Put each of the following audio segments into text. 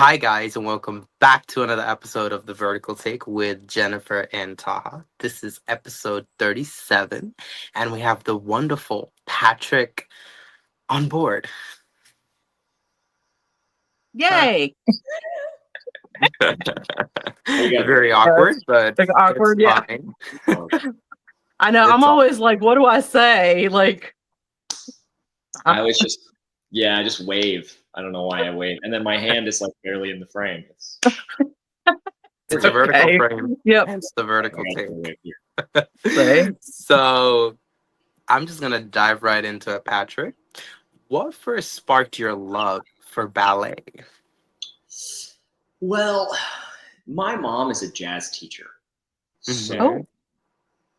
Hi, guys, and welcome back to another episode of The Vertical Take with Jennifer and Taha. This is episode 37, and we have the wonderful Patrick on board. Yay! Very awkward, but Like awkward, it's yeah. fine. I know. It's I'm all- always like, what do I say? Like, I always just wave. I don't know why I wave. And then my hand is like barely in the frame. It's a vertical okay. frame. Yep. Hence the vertical I take. wave here. Say. So I'm just going to dive right into it, Patrick. What first sparked your love for ballet? Well, my mom is a jazz teacher. So Mhm.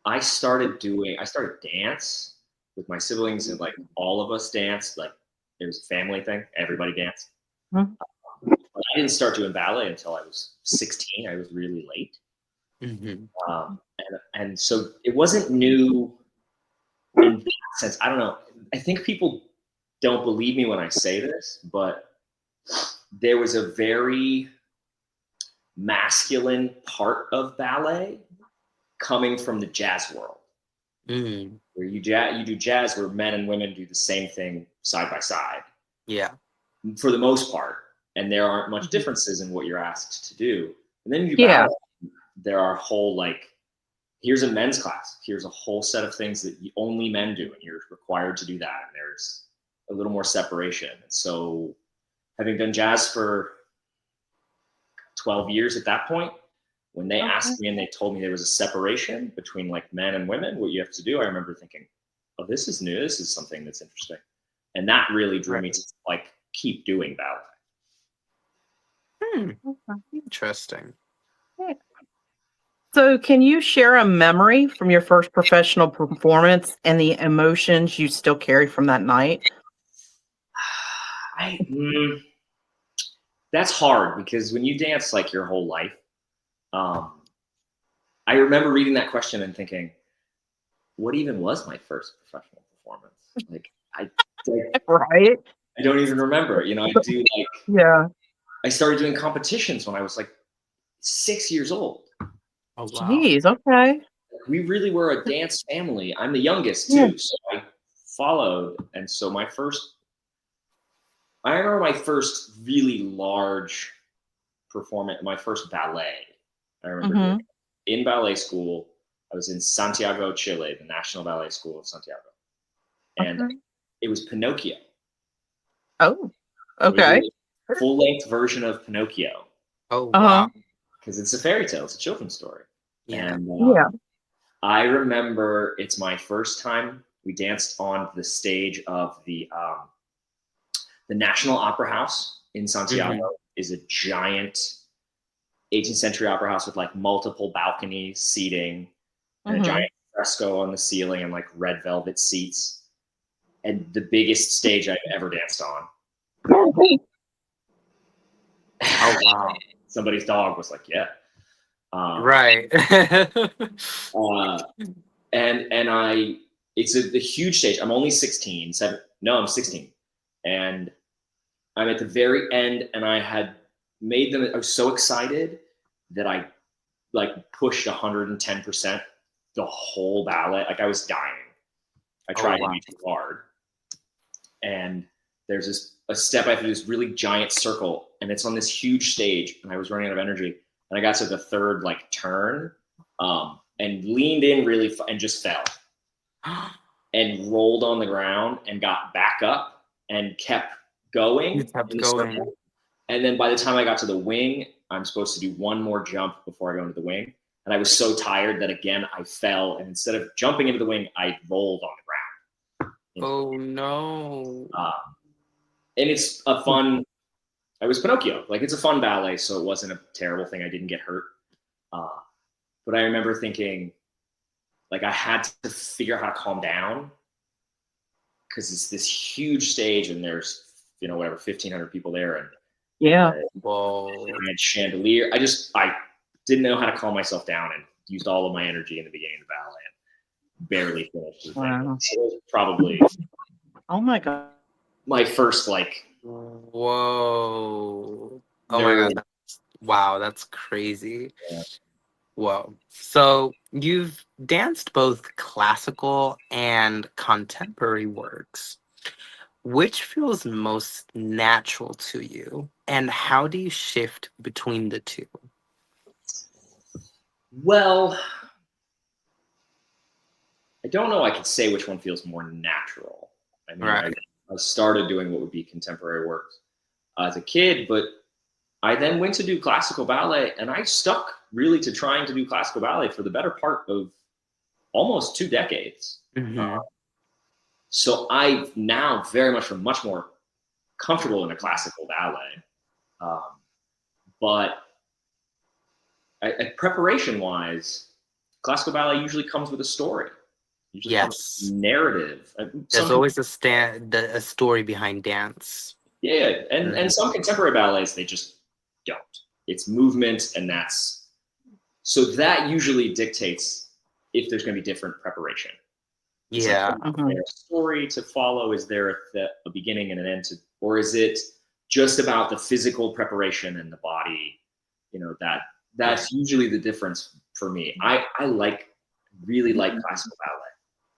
I started dance with my siblings, and like all of us danced. Like it was a family thing. Everybody danced. Mhm. But I didn't start doing ballet until I was 16. I was really late. Mhm. And so it wasn't new in that sense. I don't know. I think people don't believe me when I say this, but there was a very masculine part of ballet coming from the jazz world, Mhm. where you do jazz where men and women do the same thing side by side Yeah. for the most part, and there aren't much differences in what you're asked to do. And then you do Yeah. ballet, there are whole here's a men's class, here's a whole set of things that only men do, and you're required to do that, and there's a little more separation. And so having done jazz for 12 years at that point, when they asked me and they told me there was a separation between like men and women, what you have to do, I remember thinking, oh, this is new, this is something that's interesting. And that really drew me to like keep doing ballet. Interesting. So, can you share a memory from your first professional performance and the emotions you still carry from that night? That's hard because when you dance like your whole life, I remember reading that question and thinking, what even was my first professional performance? Right? I don't even remember. I started doing competitions when I was like 6 years old. Oh, wow. Jeez. Okay. We really were a dance family. I'm the youngest too, Yeah. so I followed. And so I remember my first really large performance, my first ballet. I remember doing it in ballet school. I was in Santiago, Chile, the National Ballet School of Santiago. And it was Pinocchio. Oh, okay. It was a full-length version of Pinocchio. Oh, wow. Because it's a fairy tale, it's a children's story. Yeah. And I remember it's my first time. We danced on the stage of the National Opera House in Santiago. Is a giant 18th century opera house with like multiple balconies, seating, and a giant fresco on the ceiling and like red velvet seats, and the biggest stage I've ever danced on. Oh, wow. Somebody's dog was like, yeah. Right. It's a huge stage. I'm only 16. I'm 16. And I'm at the very end, and I had made them. I was so excited that I like pushed 110% the whole ballet. Like I was dying. I tried to be too hard. And there's a step I have to do, this really giant circle, and it's on this huge stage, and I was running out of energy. And I got to the third like turn, and leaned in really and just fell, and rolled on the ground and got back up and kept going. You kept going. Circle. And then by the time I got to the wing, I'm supposed to do one more jump before I go into the wing. And I was so tired that again I fell, and instead of jumping into the wing, I rolled on the ground. Oh no! And it's a fun. I was Pinocchio. Like it's a fun ballet, so it wasn't a terrible thing. I didn't get hurt. But I remember thinking, like I had to figure out how to calm down because it's this huge stage, and there's 1,500 people there, and Whoa! giant chandelier. I didn't know how to calm myself down, and used all of my energy in the beginning of the ballet, and barely finished the thing. So it was probably Oh my God. my first like. Whoa! Oh my Nerd. God. Wow, that's crazy. Yeah. Whoa. So you've danced both classical and contemporary works. Which feels most natural to you, and how do you shift between the two? Well, I don't know. I could say which one feels more natural. I mean, Right. I started doing what would be contemporary work as a kid, but I then went to do classical ballet, and I stuck really to trying to do classical ballet for the better part of almost 2 decades. Hmm. So I now very much am much more comfortable in a classical ballet. Um, but preparation wise, classical ballet usually comes with a story. Usually comes with Yes. a narrative. There's always a story behind dance. Yeah, and some contemporary ballets they just don't. It's movement, and that's so that usually dictates if there's going to be different preparation. It's like, Yeah. is there a story to follow? Is there a beginning and an end to, or is it just about the physical preparation and the body? You know, that's usually the difference for me. I really like classical ballet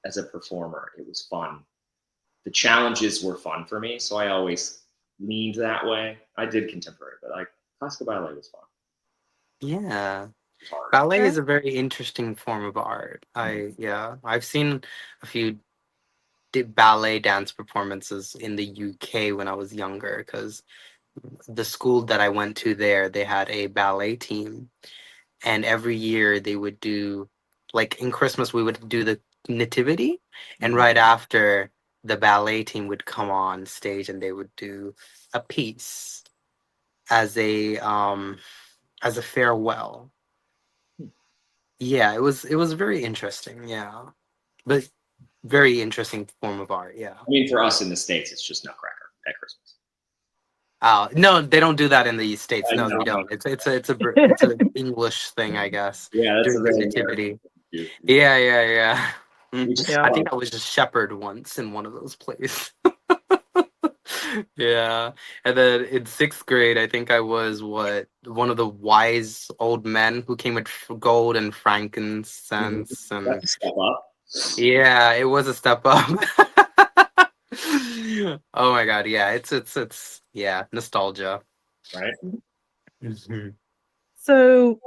as a performer. It was fun. The challenges were fun for me, so I always leaned that way. I did contemporary, but like classical ballet was fun. Yeah. It was hard. Ballet Okay. is a very interesting form of art. I've seen a few ballet dance performances in the UK when I was younger because the school that I went to there, they had a ballet team, and every year they would do, like in Christmas we would do the nativity, and right after the ballet team would come on stage and they would do a piece as a farewell. Yeah, it was very interesting, yeah. But very interesting form of art, yeah. I mean, for us in the States, it's just Nutcracker at Christmas. No, they don't do that in the States. I No, they know. don't. It's an English thing, I guess. Yeah, that's a During the very nativity. American. Yeah, yeah, yeah. We just Yeah. I think I was just shepherd once in one of those plays. Yeah. And then in sixth grade, I think I was one of the wise old men who came with gold and frankincense, that's and a step up, yeah, it was a step up. Oh my God, yeah, it's yeah, nostalgia. right? Mhm. So,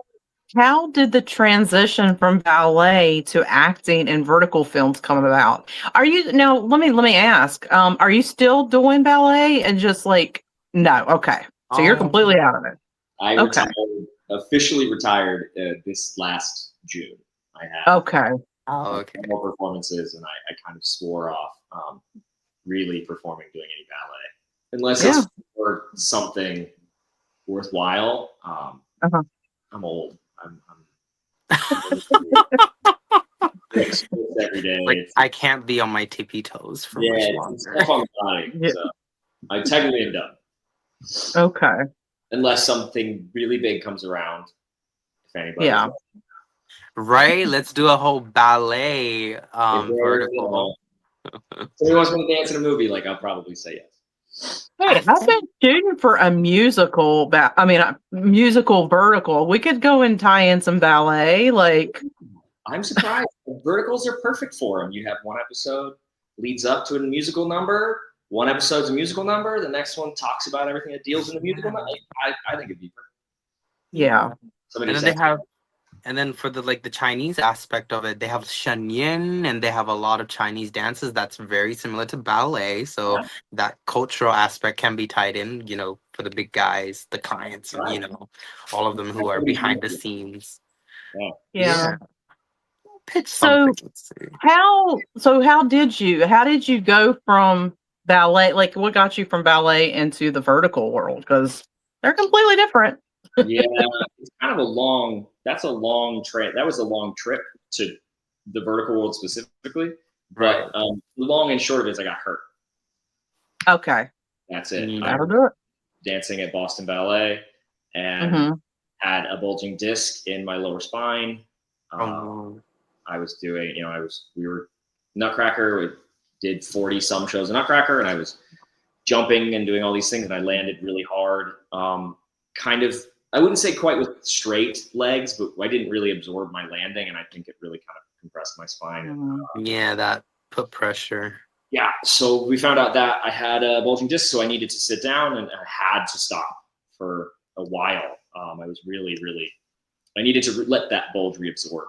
how did the transition from ballet to acting in vertical films come about? Are you now? Let me ask. Are you still doing ballet and just like no? Okay, so you're Um, completely out of it. I Okay. officially retired this last June. I had Okay. oh, okay. more performances, and I kind of swore off really performing, doing any ballet, unless Yeah. it's for something worthwhile. Uh-huh. I'm old. I'm every day. Like I can't be on my tippy toes for much It's longer. tough on the body. Yeah. So I technically am done, Okay. unless something really big comes around. If anybody, Yeah. Right? Let's do a whole ballet if there, vertical. somebody wants me to dance in a movie, like I'll probably say yes. Hey, I've been shooting for a musical. A musical vertical. We could go and tie in some ballet. Like, I'm surprised. Verticals are perfect for them. You have one episode leads up to a musical number. One episode's a musical number. The next one talks about everything that deals in the musical number. I think it'd be perfect. yeah. Somebody And then said, they have, and then for the Chinese aspect of it, they have shenyan, and they have a lot of Chinese dances that's very similar to ballet. So that cultural aspect can be tied in, for the big guys, the clients, and all of them who are behind the scenes. yeah. Yeah. Pitch So something. Let's see. how did you go from ballet? Like, what got you from ballet into the vertical world? Because they're completely different. Yeah, it's kind of that's a long trip. That was a long trip to the vertical world specifically. But the long and short of it is I got hurt. Okay. That's it. Mm. I That'll was do it. dancing at Boston Ballet and had a bulging disc in my lower spine. I was doing, we were Nutcracker. We did 40 some shows in Nutcracker, and I was jumping and doing all these things, and I landed really hard. kind of, I wouldn't say quite with straight legs, but I didn't really absorb my landing, and I think it really kind of compressed my spine. Yeah, that put pressure. Yeah, so we found out that I had a bulging disc, so I needed to sit down, and I had to stop for a while. I was really, I needed to let that bulge reabsorb.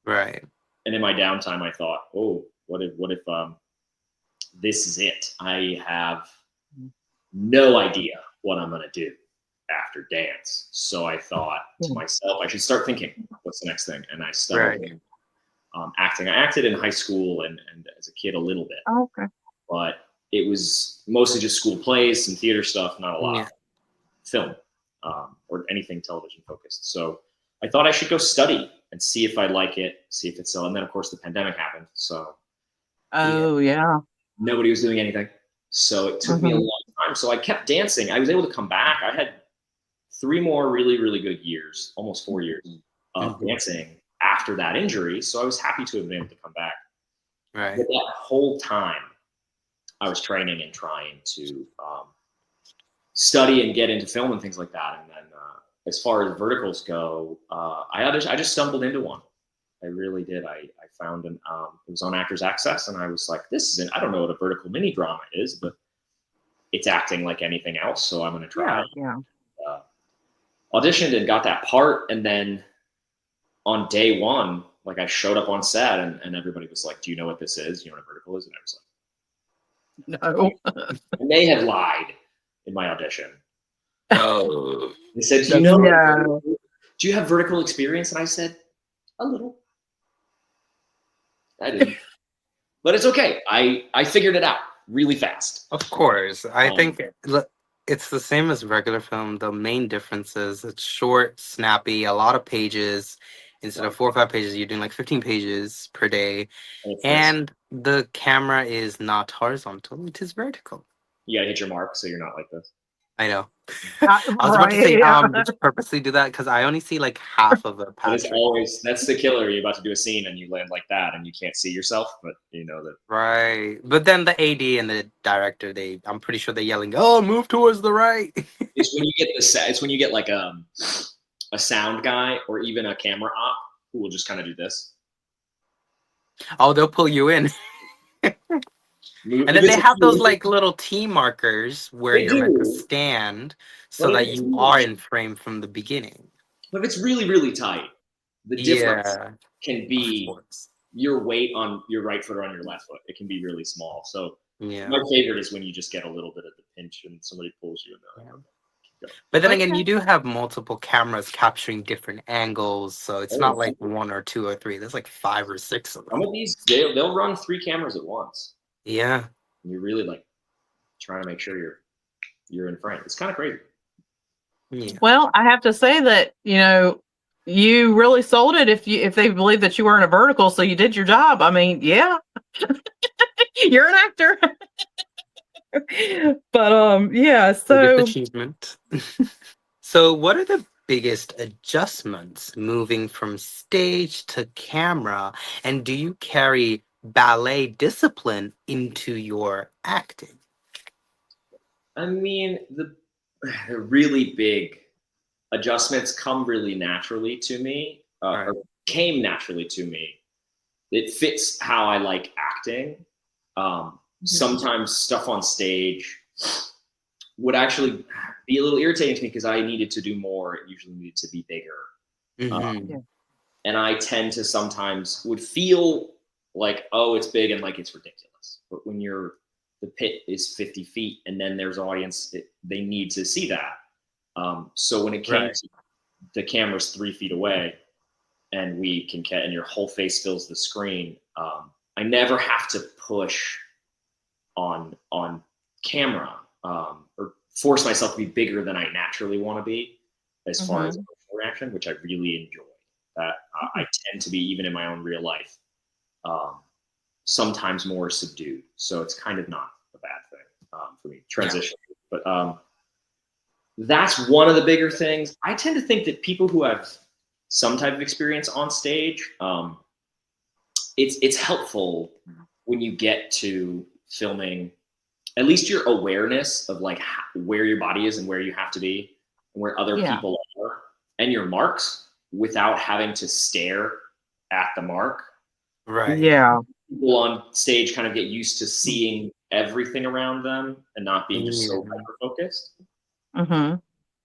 Right. And in my downtime, I thought, oh, what if this is it? I have no idea what I'm going to do after dance. So I thought to myself, I should start thinking, what's the next thing? And I started acting. I acted in high school and as a kid a little bit. Oh, okay. But it was mostly just school plays, some theater stuff, not a lot of film or anything television focused. So I thought I should go study and see if I like it, see if it's so. And then, of course, the pandemic happened. So nobody was doing anything. So it took me a long time. So I kept dancing. I was able to come back. I had 3 more really, really good years, almost 4 years of dancing after that injury. So I was happy to have been able to come back. Right. But that whole time, I was training and trying to study and get into film and things like that. And then as far as verticals go, I just stumbled into one. I really did. I found it was on Actors Access, and I was like, I don't know what a vertical mini drama is, but it's acting like anything else, so I'm going to try. Auditioned and got that part, and then on day 1, like I showed up on set, and everybody was like, "Do you know what this is? Do you know what a vertical is?" And I was like, No. And they had lied in my audition. Oh. They said, do you have vertical experience? And I said, a little. I didn't. But it's okay. I figured it out really fast. Of course. I think it's the same as regular film. The main difference is it's short, snappy, a lot of pages. Instead of 4 or 5 pages, you're doing like 15 pages per day. And the camera is not horizontal, it is vertical. You gotta hit your mark so you're not like this. I know. I was about to say, did you purposely do that? Because I only see like half of a Patric. That's the killer. You're about to do a scene and you land like that and you can't see yourself, but you know that. Right. But then the AD and the director, I'm pretty sure they're yelling, "Oh, move towards the right." It's when you get like a sound guy or even a camera op who will just kind of do this. Oh, they'll pull you in. And then they have those like little T markers where you're meant to stand so that you are in frame from the beginning. But if it's really, really tight, the difference can be your weight on your right foot or on your left foot. It can be really small. So my favorite is when you just get a little bit of the pinch and somebody pulls you in. But then again, you do have multiple cameras capturing different angles, so it's not like 1 or 2 or 3. There's like 5 or 6 of them. Some of these, they'll run 3 cameras at once. Yeah. And you're really like trying to make sure you're in frame. It's kind of crazy. Yeah. Well, I have to say that, you really sold it if they believe that you were in a vertical, so you did your job. I mean, yeah. You're an actor. But so achievement. So what are the biggest adjustments moving from stage to camera, and do you carry ballet discipline into your acting? I mean, the really big adjustments come really naturally to me, or came naturally to me. It fits how I like acting. Sometimes stuff on stage would actually be a little irritating to me because I needed to do more. It usually needed to be bigger. And I tend to sometimes would feel like, oh, it's big and like it's ridiculous. But when the pit is 50 feet and then there's audience, they need to see that. So when it came to the camera's 3 feet away and and your whole face fills the screen, I never have to push on camera or force myself to be bigger than I naturally want to be as far as emotional reaction, which I really enjoy. That I tend to be, even in my own real life, sometimes more subdued. So it's kind of not a bad thing for me, transition. But that's one of the bigger things. I tend to think that people who have some type of experience on stage, it's helpful when you get to filming, at least your awareness of like where your body is and where you have to be. where other Yeah. people are, and your marks without having to stare at the mark. Right. Yeah. People on stage kind of get used to seeing everything around them and not being just so hyper focused. Mm-hmm.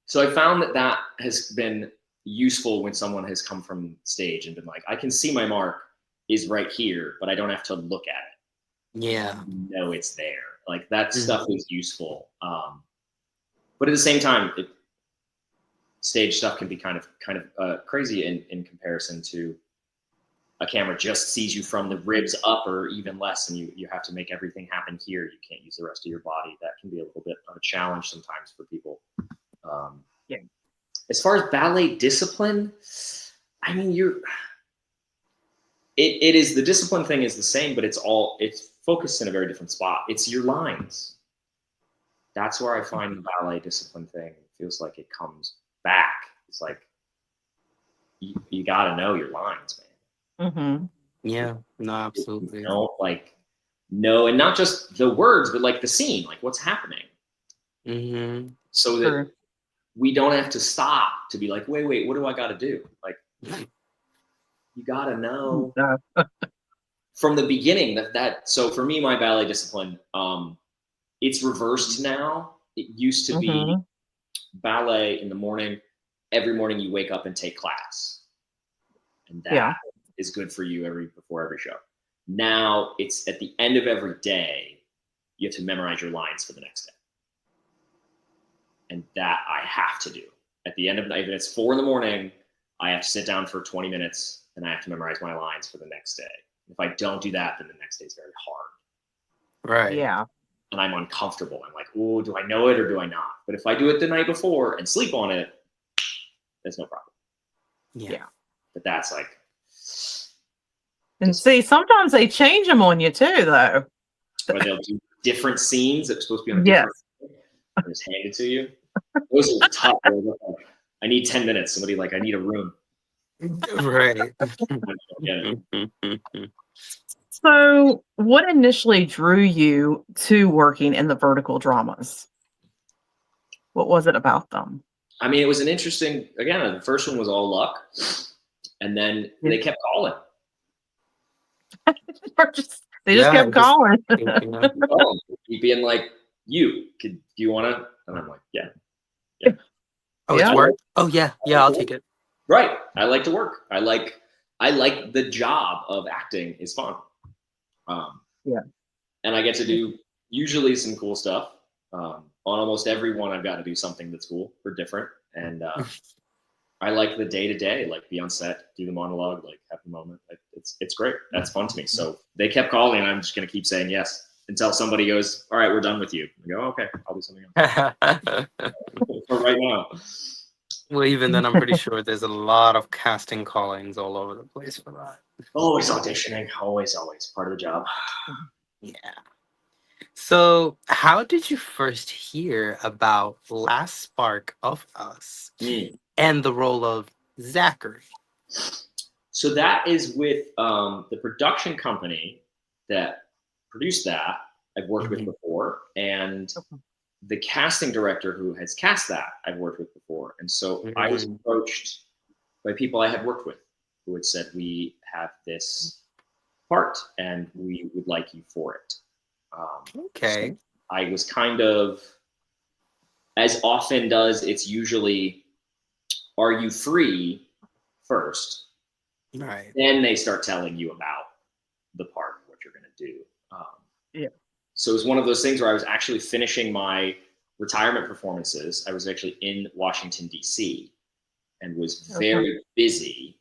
So I found that has been useful when someone has come from stage and been like, I can see my mark is right here, but I don't have to look at it. Yeah. No, it's there. Like that stuff is useful. But at the same time, stage stuff can be kind of crazy in comparison to a camera just sees you from the ribs up or even less, and you have to make everything happen here. You can't use the rest of your body. That can be a little bit of a challenge sometimes for people. Yeah. As far as ballet discipline, I mean, it is, the discipline thing is the same, but it's focused in a very different spot. It's your lines. That's where I find the ballet discipline thing feels like it comes back. It's like you got to know your lines, man. Mm-hmm. Yeah. No, absolutely. You don't know, and not just the words, but like the scene, like what's happening. Mm-hmm. So that we don't have to stop to be like, wait, what do I got to do? Like, you got to know from the beginning that. So for me, my ballet discipline, it's reversed now. It used to be ballet in the morning. Every morning you wake up and take class, and that is good for you before every show. Now it's at the end of every day, you have to memorize your lines for the next day. And that I have to do. At the end of the night, if it's 4 a.m, I have to sit down for 20 minutes and I have to memorize my lines for the next day. If I don't do that, then the next day is very hard. Right. Yeah. And I'm uncomfortable. I'm like, oh, do I know it or do I not? But if I do it the night before and sleep on it, there's no problem. Yeah. But that's like. And see, sometimes they change them on you too, though. Or they'll do different scenes that are supposed to be on a different and just hand it to you. Those are tough. I need 10 minutes. Somebody I need a room. Right. So, what initially drew you to working in the vertical dramas? What was it about them? I mean, it was an interesting, again, the first one was all luck. And then they kept calling. They just kept calling. Keep being like, do you want to? And I'm like, yeah. Oh, it's work? Oh, yeah. Yeah, I'll take it. Right. I like to work. I like the job of acting is fun. And I get to do usually some cool stuff. On almost every one, I've got to do something that's cool or different. And I like the day-to-day, like be on set, do the monologue, like have the moment. It's great. That's fun to me. So they kept calling and I'm just going to keep saying yes until somebody goes, all right, we're done with you. I go, okay, I'll do something else. For right now. Well, even then, I'm pretty sure there's a lot of casting callings all over the place for that. Always auditioning. Always part of the job. Yeah. So, how did you first hear about Last Spark of Us and the role of Zachary? So that is with the production company that produced that I've worked with before, and the casting director who has cast that I've worked with before. And so I was approached by people I had worked with who had said, we have this part and we would like you for it. Okay. So I was kind of, as often does, it's usually, are you free first? Right. Then they start telling you about the part, what you're going to do. So it was one of those things where I was actually finishing my retirement performances. I was actually in Washington, D.C. and was very busy.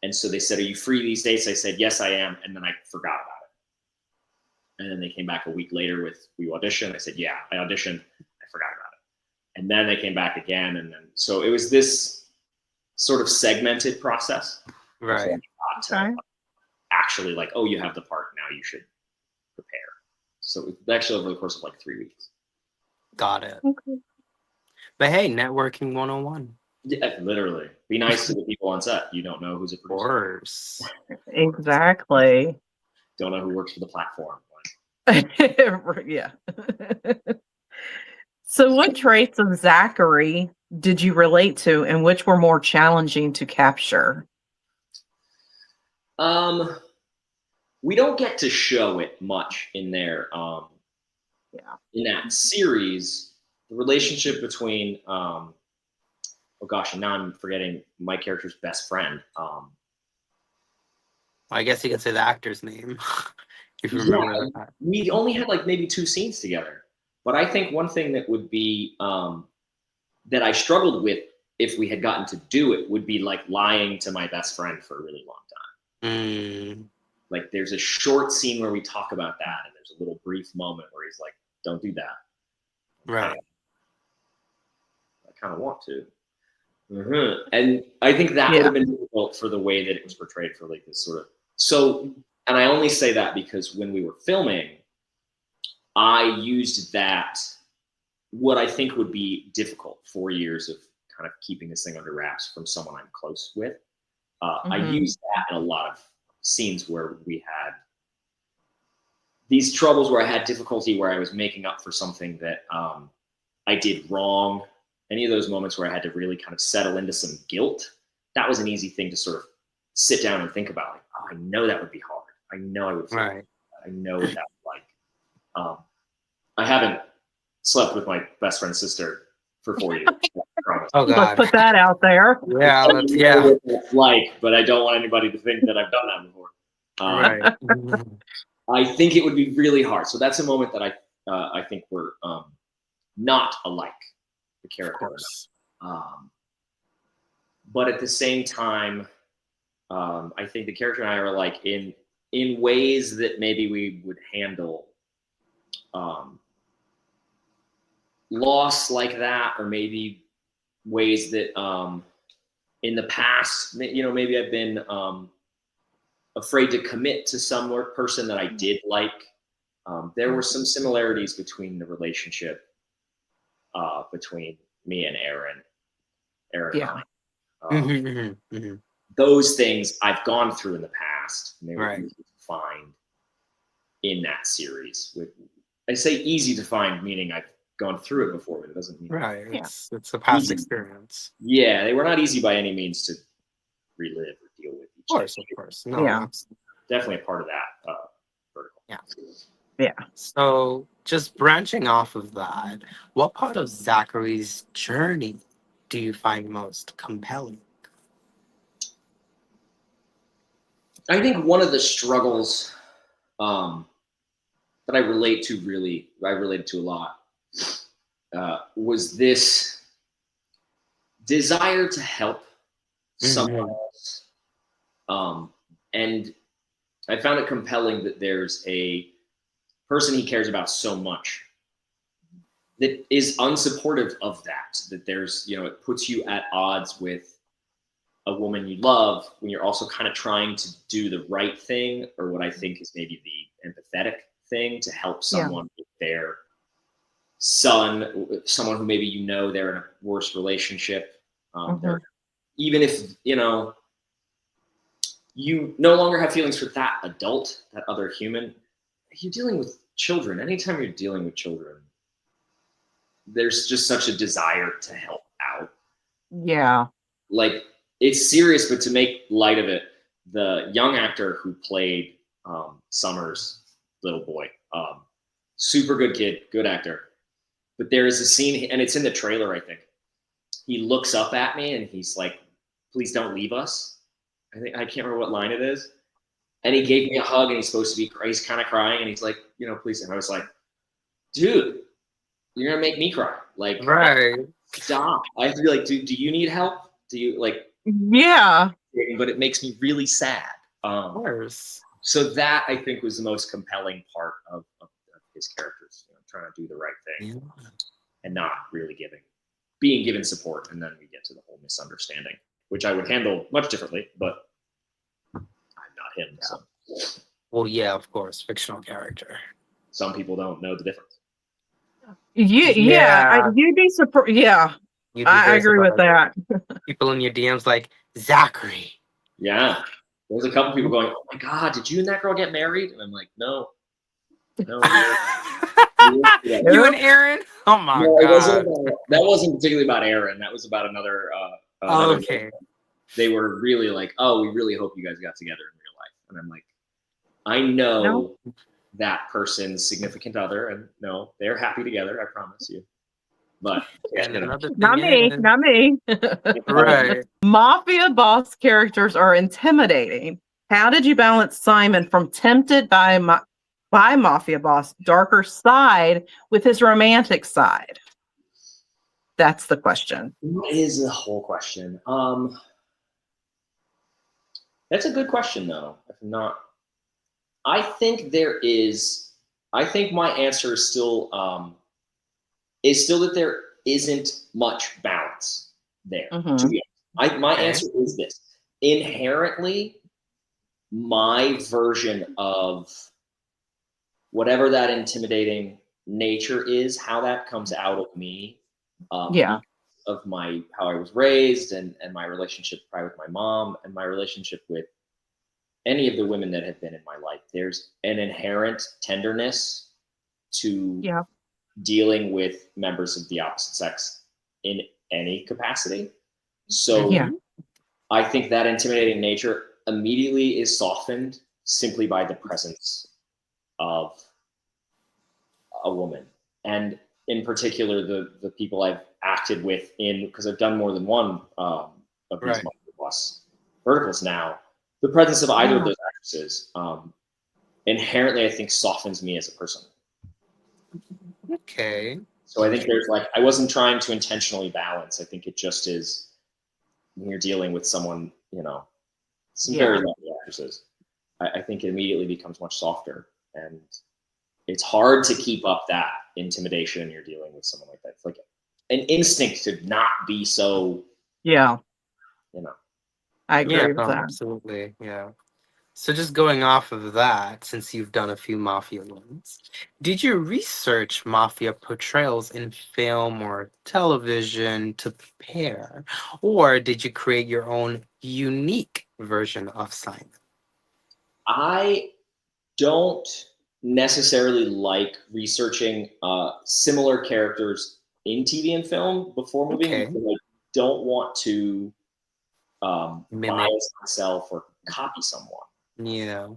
And so they said, are you free these days? I said, yes, I am. And then I forgot about it. And then they came back a week later with, we auditioned. I said, yeah, I auditioned. I forgot about it. And then they came back again. And then, so it was this sort of segmented process. Right. Actually like, oh, you have the part. Now you should prepare. So it was actually over the course of like 3 weeks. Got it. Okay. But hey, networking 101. Yeah, literally. Be nice to the people on set. You don't know who's a producer. Of course. Exactly. Don't know who works for the platform. Yeah. So what traits of Zachary did you relate to, and which were more challenging to capture? We don't get to show it much in there. In that series, the relationship between oh gosh, and now I'm forgetting my character's best friend. I guess you could say the actor's name if you remember that. We only had like maybe 2 scenes together, but I think one thing that would be that I struggled with if we had gotten to do it would be like lying to my best friend for a really long time. Like there's a short scene where we talk about that, and there's a little brief moment where he's like, "Don't do that." Right. I kind of want to. And I think that would have been difficult for the way that it was portrayed, for like this sort of. So, and I only say that because when we were filming, I used that, what I think would be difficult, 4 years of kind of keeping this thing under wraps from someone I'm close with. I used that in a lot of scenes where we had these troubles, where I had difficulty, where I was making up for something that I did wrong. Any of those moments where I had to really kind of settle into some guilt, that was an easy thing to sort of sit down and think about. Like, oh, I know that would be hard. I know I would feel Right. I know what that was like. I haven't slept with my best friend's sister for 4 years. I promise. Oh Let's God. put that out there. Yeah. I That's, know yeah. what that's like, but I don't want anybody to think that I've done that before. Right. I think it would be really hard. So that's a moment that I think we're not alike, the Of character. course. But at the same time, I think the character and I are alike in ways that maybe we would handle loss like that, or maybe ways that in the past, maybe I've been afraid to commit to some person that I did like. There were some similarities between the relationship between me and Aaron Yeah. and I. Those things I've gone through in the past, and they were Right. easy to find in that series. I say easy to find, meaning I've gone through it before, but it doesn't mean Right. It's a past Easy. experience. Yeah, they were not easy by any means to relive or deal with. Of course. No. Yeah. Definitely a part of that vertical. Yeah. So, just branching off of that, what part of Zachary's journey do you find most compelling? I think one of the struggles that I related to a lot, was this desire to help someone else. And I found it compelling that there's a person he cares about so much that is unsupportive of that, there's, it puts you at odds with a woman you love when you're also kind of trying to do the right thing, or what I think is maybe the empathetic thing, to help someone with their son, someone who maybe they're in a worse relationship. Even if you no longer have feelings for that adult, that other human, you're dealing with children. Anytime you're dealing with children, there's just such a desire to help out. Yeah. Like, it's serious, but to make light of it, the young actor who played Summer's little boy, super good kid, good actor. But there is a scene, and it's in the trailer, I think. He looks up at me and he's like, "Please don't leave us." I can't remember what line it is. And he gave me a hug, and he's supposed to be, he's kind of crying, and he's like, "Please." And I was like, "Dude, you're gonna make me cry. Like, Right. stop." I have to be like, "Do you need help? Do you like?" Yeah. But it makes me really sad. Of course. So that, I think, was the most compelling part of his characters, trying to do the right thing and not really being given support. And then we get to the whole misunderstanding, which I would handle much differently, but I'm not him. So Well, yeah, of course, fictional character. some people don't know the difference. You'd be surprised. Yeah, You'd be I very agree with surprised. that. People in your DMs like, Zachary. Yeah. There's a couple people going, "Oh my God, did you and that girl get married?" And I'm like, no, we You and Aaron? Oh my No, god. that wasn't particularly about Aaron. That was about another. Okay. They were really like, oh, we really hope you guys got together in real life. And I'm like, I know No. that person's significant other, and no, they're happy together. I promise you. But And you know, another Not thing me. is, Not me. right. Mafia boss characters are intimidating. How did you balance Simon from tempted by mafia boss darker side with his romantic side? That's the question. what is the whole question? That's a good question though. If not, I think there is. I think my answer is still that there isn't much balance there. To be honest, my Okay. answer is this: inherently, my version of whatever that intimidating nature is, how that comes out of me, Yeah. of my how I was raised and my relationship probably with my mom and my relationship with any of the women that have been in my life. There's an inherent tenderness to Yeah. dealing with members of the opposite sex in any capacity. So Yeah. I think that intimidating nature immediately is softened simply by the presence of a woman. And in particular, the people I've acted with because I've done more than one of these Right. plus verticals now, the presence of either of those actresses inherently, I think, softens me as a person. Okay. So I think there's I wasn't trying to intentionally balance. I think it just is when you're dealing with someone, some very lovely actresses, I think it immediately becomes much softer. And it's hard to keep up that intimidation when you're dealing with someone like that. It's like an instinct to not be so, Yeah. I Yeah, agree with no, that. absolutely. Yeah. So just going off of that, since you've done a few mafia ones, did you research mafia portrayals in film or television to prepare? Or did you create your own unique version of Simon? I don't necessarily like researching similar characters in TV and film before moving Okay. because I don't want to Mimic. bias myself or copy someone. Yeah.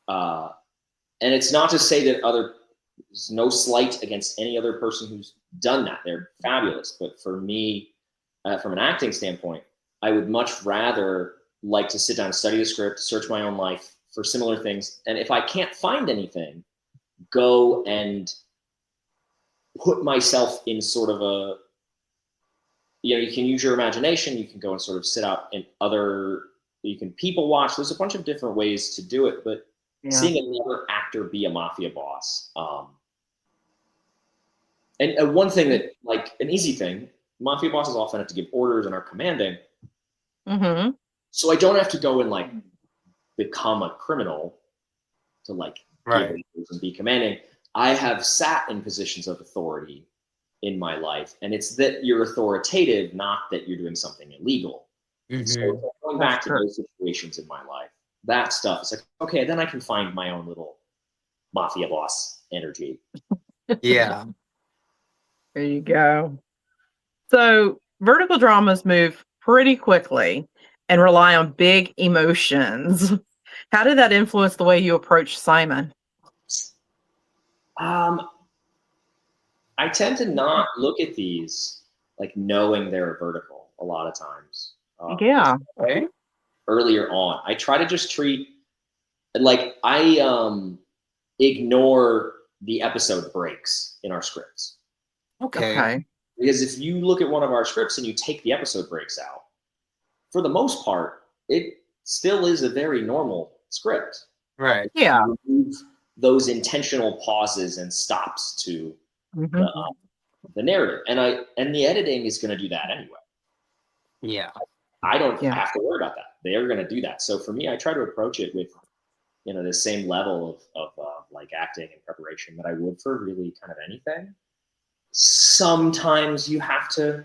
And it's not to say that there's no slight against any other person who's done that. They're fabulous. But for me, from an acting standpoint, I would much rather like to sit down and study the script, search my own life for similar things. And if I can't find anything, go and put myself in sort of you can use your imagination. You can go and sort of sit out in you can people watch. There's a bunch of different ways to do it, but seeing another actor be a mafia boss. And one thing that, an easy thing, mafia bosses often have to give orders and are commanding. Mm-hmm. So I don't have to go and become a criminal to give orders and be commanding. I have sat in positions of authority in my life, and it's that you're authoritative, not that you're doing something illegal. Mm-hmm. So going back to those situations in my life, that stuff is okay, then I can find my own little mafia boss energy. Yeah. There you go. So vertical dramas move pretty quickly and rely on big emotions. How did that influence the way you approach Simon? I tend to not look at these knowing they're vertical a lot of times. Yeah. Okay. Earlier on, I try to just treat I ignore the episode breaks in our scripts. Okay. Because if you look at one of our scripts and you take the episode breaks out, for the most part, it still is a very normal script. Right. Yeah. Remove those intentional pauses and stops to the narrative, and the editing is going to do that anyway. Yeah. I don't have to worry about that. They are going to do that. So for me, I try to approach it with the same level of acting and preparation that I would for really kind of anything. Sometimes you have to,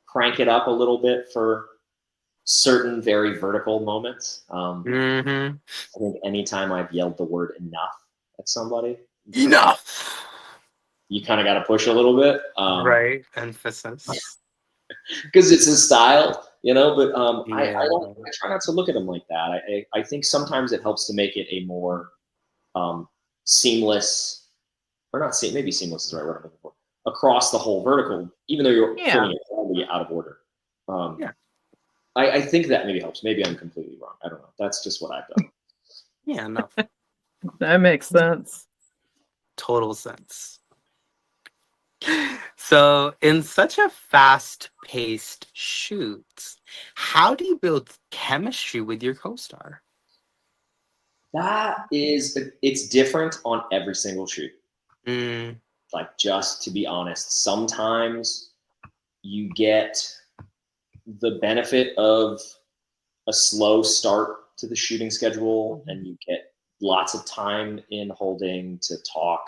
crank it up a little bit for certain very vertical moments. I think anytime I've yelled the word enough at somebody, Enough. You kind of got to push a little bit. Right. Emphasis. Because it's his style, you know, but I Yeah. try not to look at him like that. I think sometimes it helps to make it a more seamless, or not maybe seamless is the right word I'm looking for, across the whole vertical, even though you're Yeah. filming it probably out of order. Yeah. I think that maybe helps. Maybe I'm completely wrong. I don't know. That's just what I've done. Yeah, no. That makes sense. Total sense. So, in such a fast-paced shoot, how do you build chemistry with your co-star? It's different on every single shoot. Mm, Like, just to be honest, sometimes you get the benefit of a slow start to the shooting schedule and you get lots of time in holding to talk,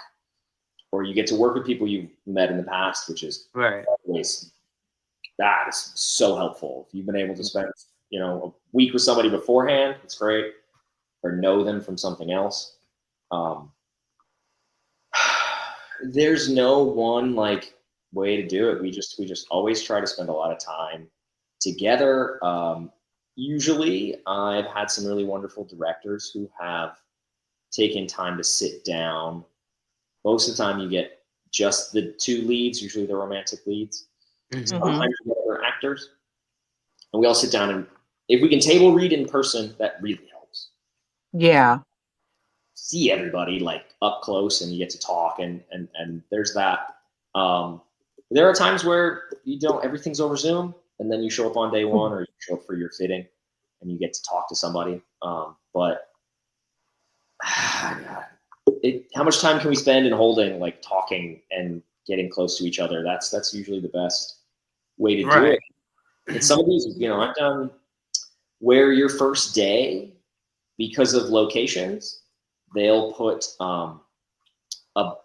or you get to work with people you've met in the past, which is right. always, that is so helpful. If you've been able to spend, a week with somebody beforehand, it's great, or know them from something else. There's no one way to do it. We just always try to spend a lot of time together. Usually I've had some really wonderful directors who have taken time to sit down. Most of the time you get just the two leads, usually the romantic leads. Mhm. Sometimes you get other actors. And we all sit down, and if we can table read in person, that really helps. Yeah. See everybody up close, and you get to talk, and there's that. There are times where everything's over Zoom, and then you show up on day one, or you show up for your fitting, and you get to talk to somebody. But how much time can we spend in holding, talking and getting close to each other? That's usually the best way to do it. And some of these, I've done where your first day, because of locations, they'll put a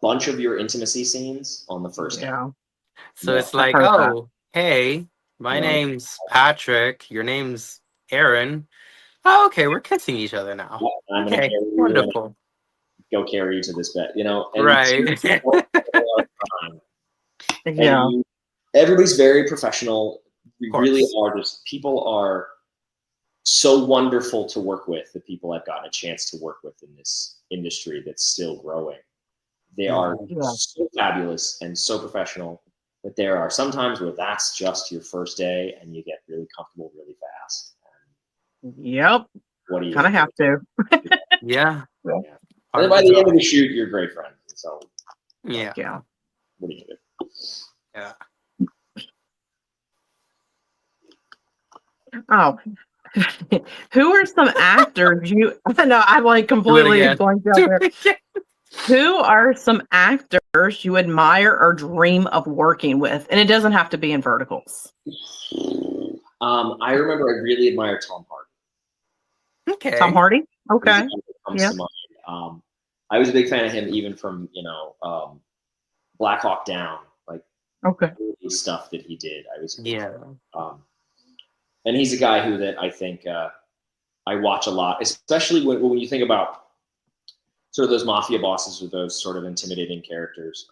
bunch of your intimacy scenes on the first day. Yeah. So Yeah. it's like, heard that. oh, hey, my Yeah. name's Patrick. Your name's Aaron. Oh, okay, we're kissing each other now. I'm gonna Okay, carry you, wonderful. go carry you to this bed, and Right. Yeah. Everybody's very professional. We Of really course. are. People are so wonderful to work with. The people I've gotten a chance to work with in this industry that's still growing, they are Yeah. so fabulous and so professional. But there are some times where that's just your first day, and you get really comfortable really fast. Yep. What do you Kind of have to. Yeah. Yeah. Part And of by the the end job. of the shoot, you're great friends. So Yeah. Yeah. what do you do? Yeah. Oh. Who are some actors you no, I Do it completely again. blanked out Do there. it again. Who are some actors you admire or dream of working with? And it doesn't have to be in verticals. I remember I really admire Tom Hardy. Okay. Tom Hardy? Okay. He's the one that comes Yeah. to mind. I was a big fan of him even from Black Hawk Down, Okay. early stuff that he did. I was a big Yeah. fan. And he's a guy that I think I watch a lot, especially when you think about sort of those mafia bosses with those sort of intimidating characters.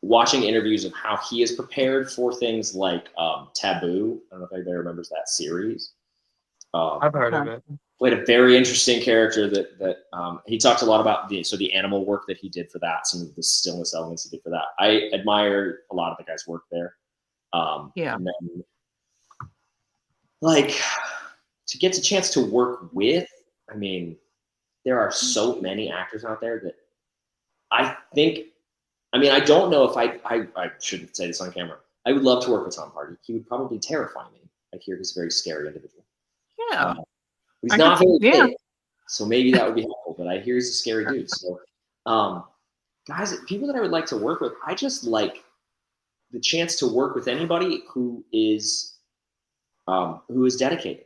Watching interviews of how he is prepared for things like Taboo. I don't know if anybody remembers that series. I've heard of it. Played a very interesting character that he talked a lot about the animal work that he did for that, some of the stillness elements he did for that. I admire a lot of the guys' work there. Yeah. And then, to get a chance to work with, I mean, there are so many actors out there that I think, I don't know if I shouldn't say this on camera. I would love to work with Tom Hardy. He would probably terrify me. I hear he's a very scary individual. Yeah. He's not very yeah. big, so maybe that would be helpful, but I hear he's a scary dude. So, guys, people that I would like to work with, I just like the chance to work with anybody who is dedicated.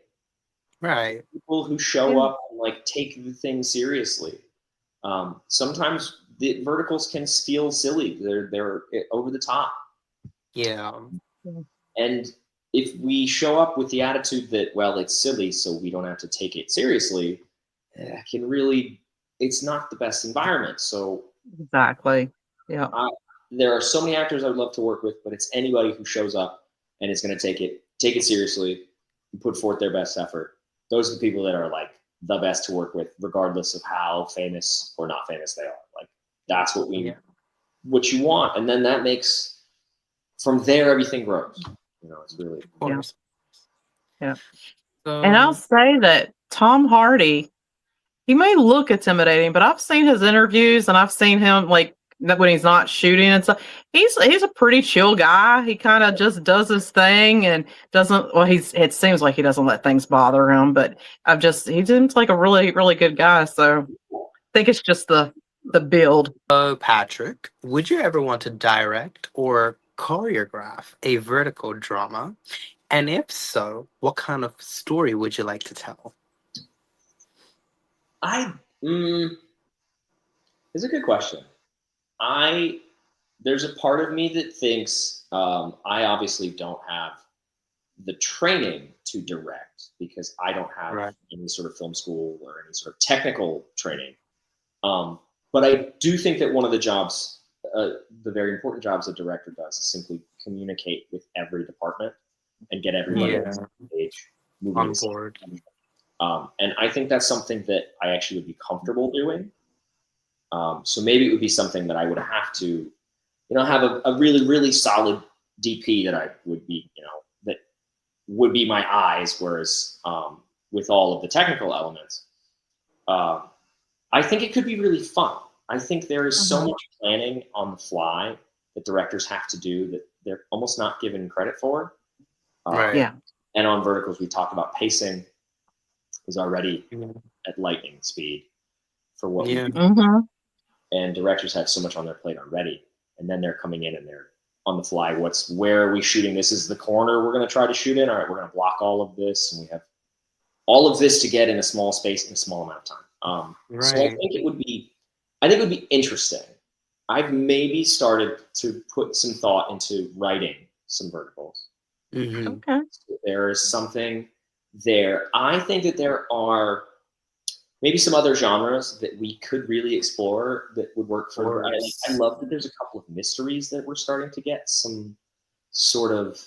Right. People who show up and take the thing seriously. Sometimes the verticals can feel silly. They're over the top. Yeah. And if we show up with the attitude that, well, it's silly, so we don't have to take it seriously, it can really it's not the best environment. So Exactly. Yeah. there are so many actors I would love to work with, but it's anybody who shows up and is going to take it seriously, and put forth their best effort. Those are the people that are like the best to work with, regardless of how famous or not famous they are. Like that's what what you want, and then that makes from there everything grows. You know, it's really Of course. Yeah. So, And I'll say that Tom Hardy, he may look intimidating, but I've seen his interviews and I've seen him like when he's not shooting and stuff. He's a pretty chill guy. He kind of just does his thing and doesn't. Well, it seems like he doesn't let things bother him. But he seems like a really really good guy. So I think it's just the build. Patrick, would you ever want to direct or choreograph a vertical drama? And if so, what kind of story would you like to tell? It's a good question. There's a part of me that thinks I obviously don't have the training to direct because I don't have any sort of film school or any sort of technical training. But I do think that one of the jobs, the very important jobs a director does, is simply communicate with every department and get everybody on the page, moving on board. And I think that's something that I actually would be comfortable doing. So maybe it would be something that I would have to, have a really, really solid DP that I would be, that would be my eyes. Whereas with all of the technical elements, I think it could be really fun. I think there is so much planning on the fly that directors have to do that they're almost not given credit for. Yeah. And on verticals, we talk about pacing is already at lightning speed for what we do. And directors have so much on their plate already. And then they're coming in and they're on the fly. Where are we shooting? This is the corner we're going to try to shoot in. All right, we're going to block all of this. And we have all of this to get in a small space in a small amount of time. So I think it would be interesting. I've maybe started to put some thought into writing some verticals. Okay. So there is something there. I think that there are maybe some other genres that we could really explore that would work for. I love that there's a couple of mysteries that we're starting to get some sort of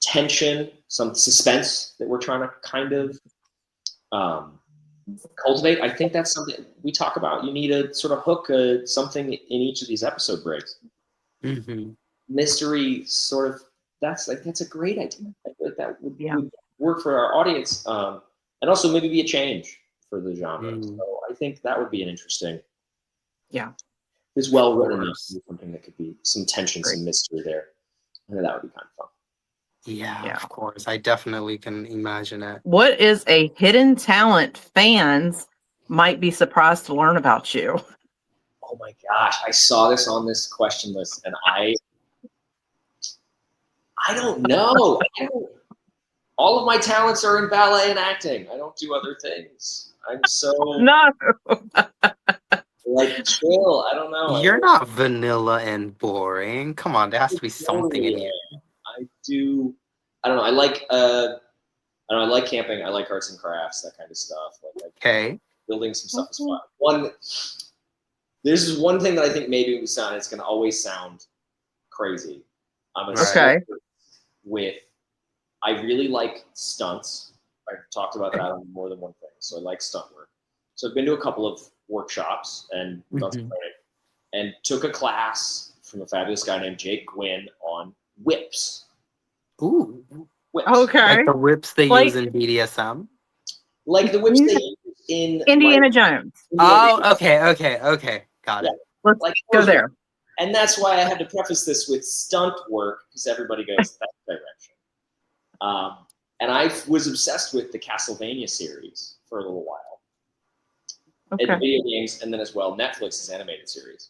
tension, some suspense that we're trying to kind of cultivate. I think that's something we talk about. You need a sort of hook, something in each of these episode breaks. Mystery, sort of. That's a great idea. That would work for our audience, and also maybe be a change for the genre. So I think that would be an interesting. Yeah. It's well written enough to be something that could be some tension, some mystery there. I think that would be kind of fun. Yeah, of course. I definitely can imagine it. What is a hidden talent fans might be surprised to learn about you? Oh my gosh, I saw this on this question list, and I don't know. All of my talents are in ballet and acting. I don't do other things. I'm so like chill. I don't know. You're not vanilla and boring. Come on, there has to be something in you. I do. I don't know. I like camping. I like arts and crafts, that kind of stuff. Like building some stuff is fun. This is one thing that I think maybe it's going to always sound crazy. I'm I really like stunts. I've talked about that on more than one thing. So I like stunt work. So I've been to a couple of workshops and done some training, and took a class from a fabulous guy named Jake Gwynn on whips. Ooh. Whips. Okay. Like the whips they use in BDSM? Like the whips they use in Indiana Jones. Okay. Got it. Let's go there. And that's why I had to preface this with stunt work, because everybody goes that direction. And I was obsessed with the Castlevania series for a little while. And video games, and then as well Netflix's animated series.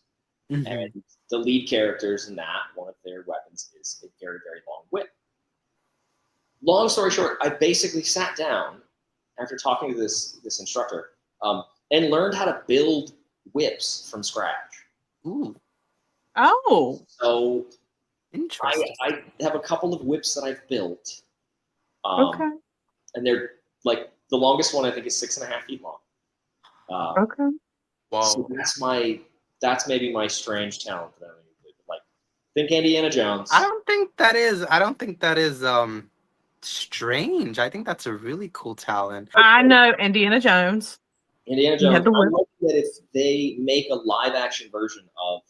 And the lead characters in that, one of their weapons is a very, very long whip. Long story short, I basically sat down after talking to this instructor and learned how to build whips from scratch. Ooh. Oh. So interesting. I have a couple of whips that I've built. And they're like, the longest one I think is 6.5 feet long. So that's maybe my strange talent that I need. Like, think Indiana Jones. I don't think that is strange. I think that's a really cool talent. I know Indiana Jones. Indiana You had Jones. the I'm whip. hoping that if they make a live action version of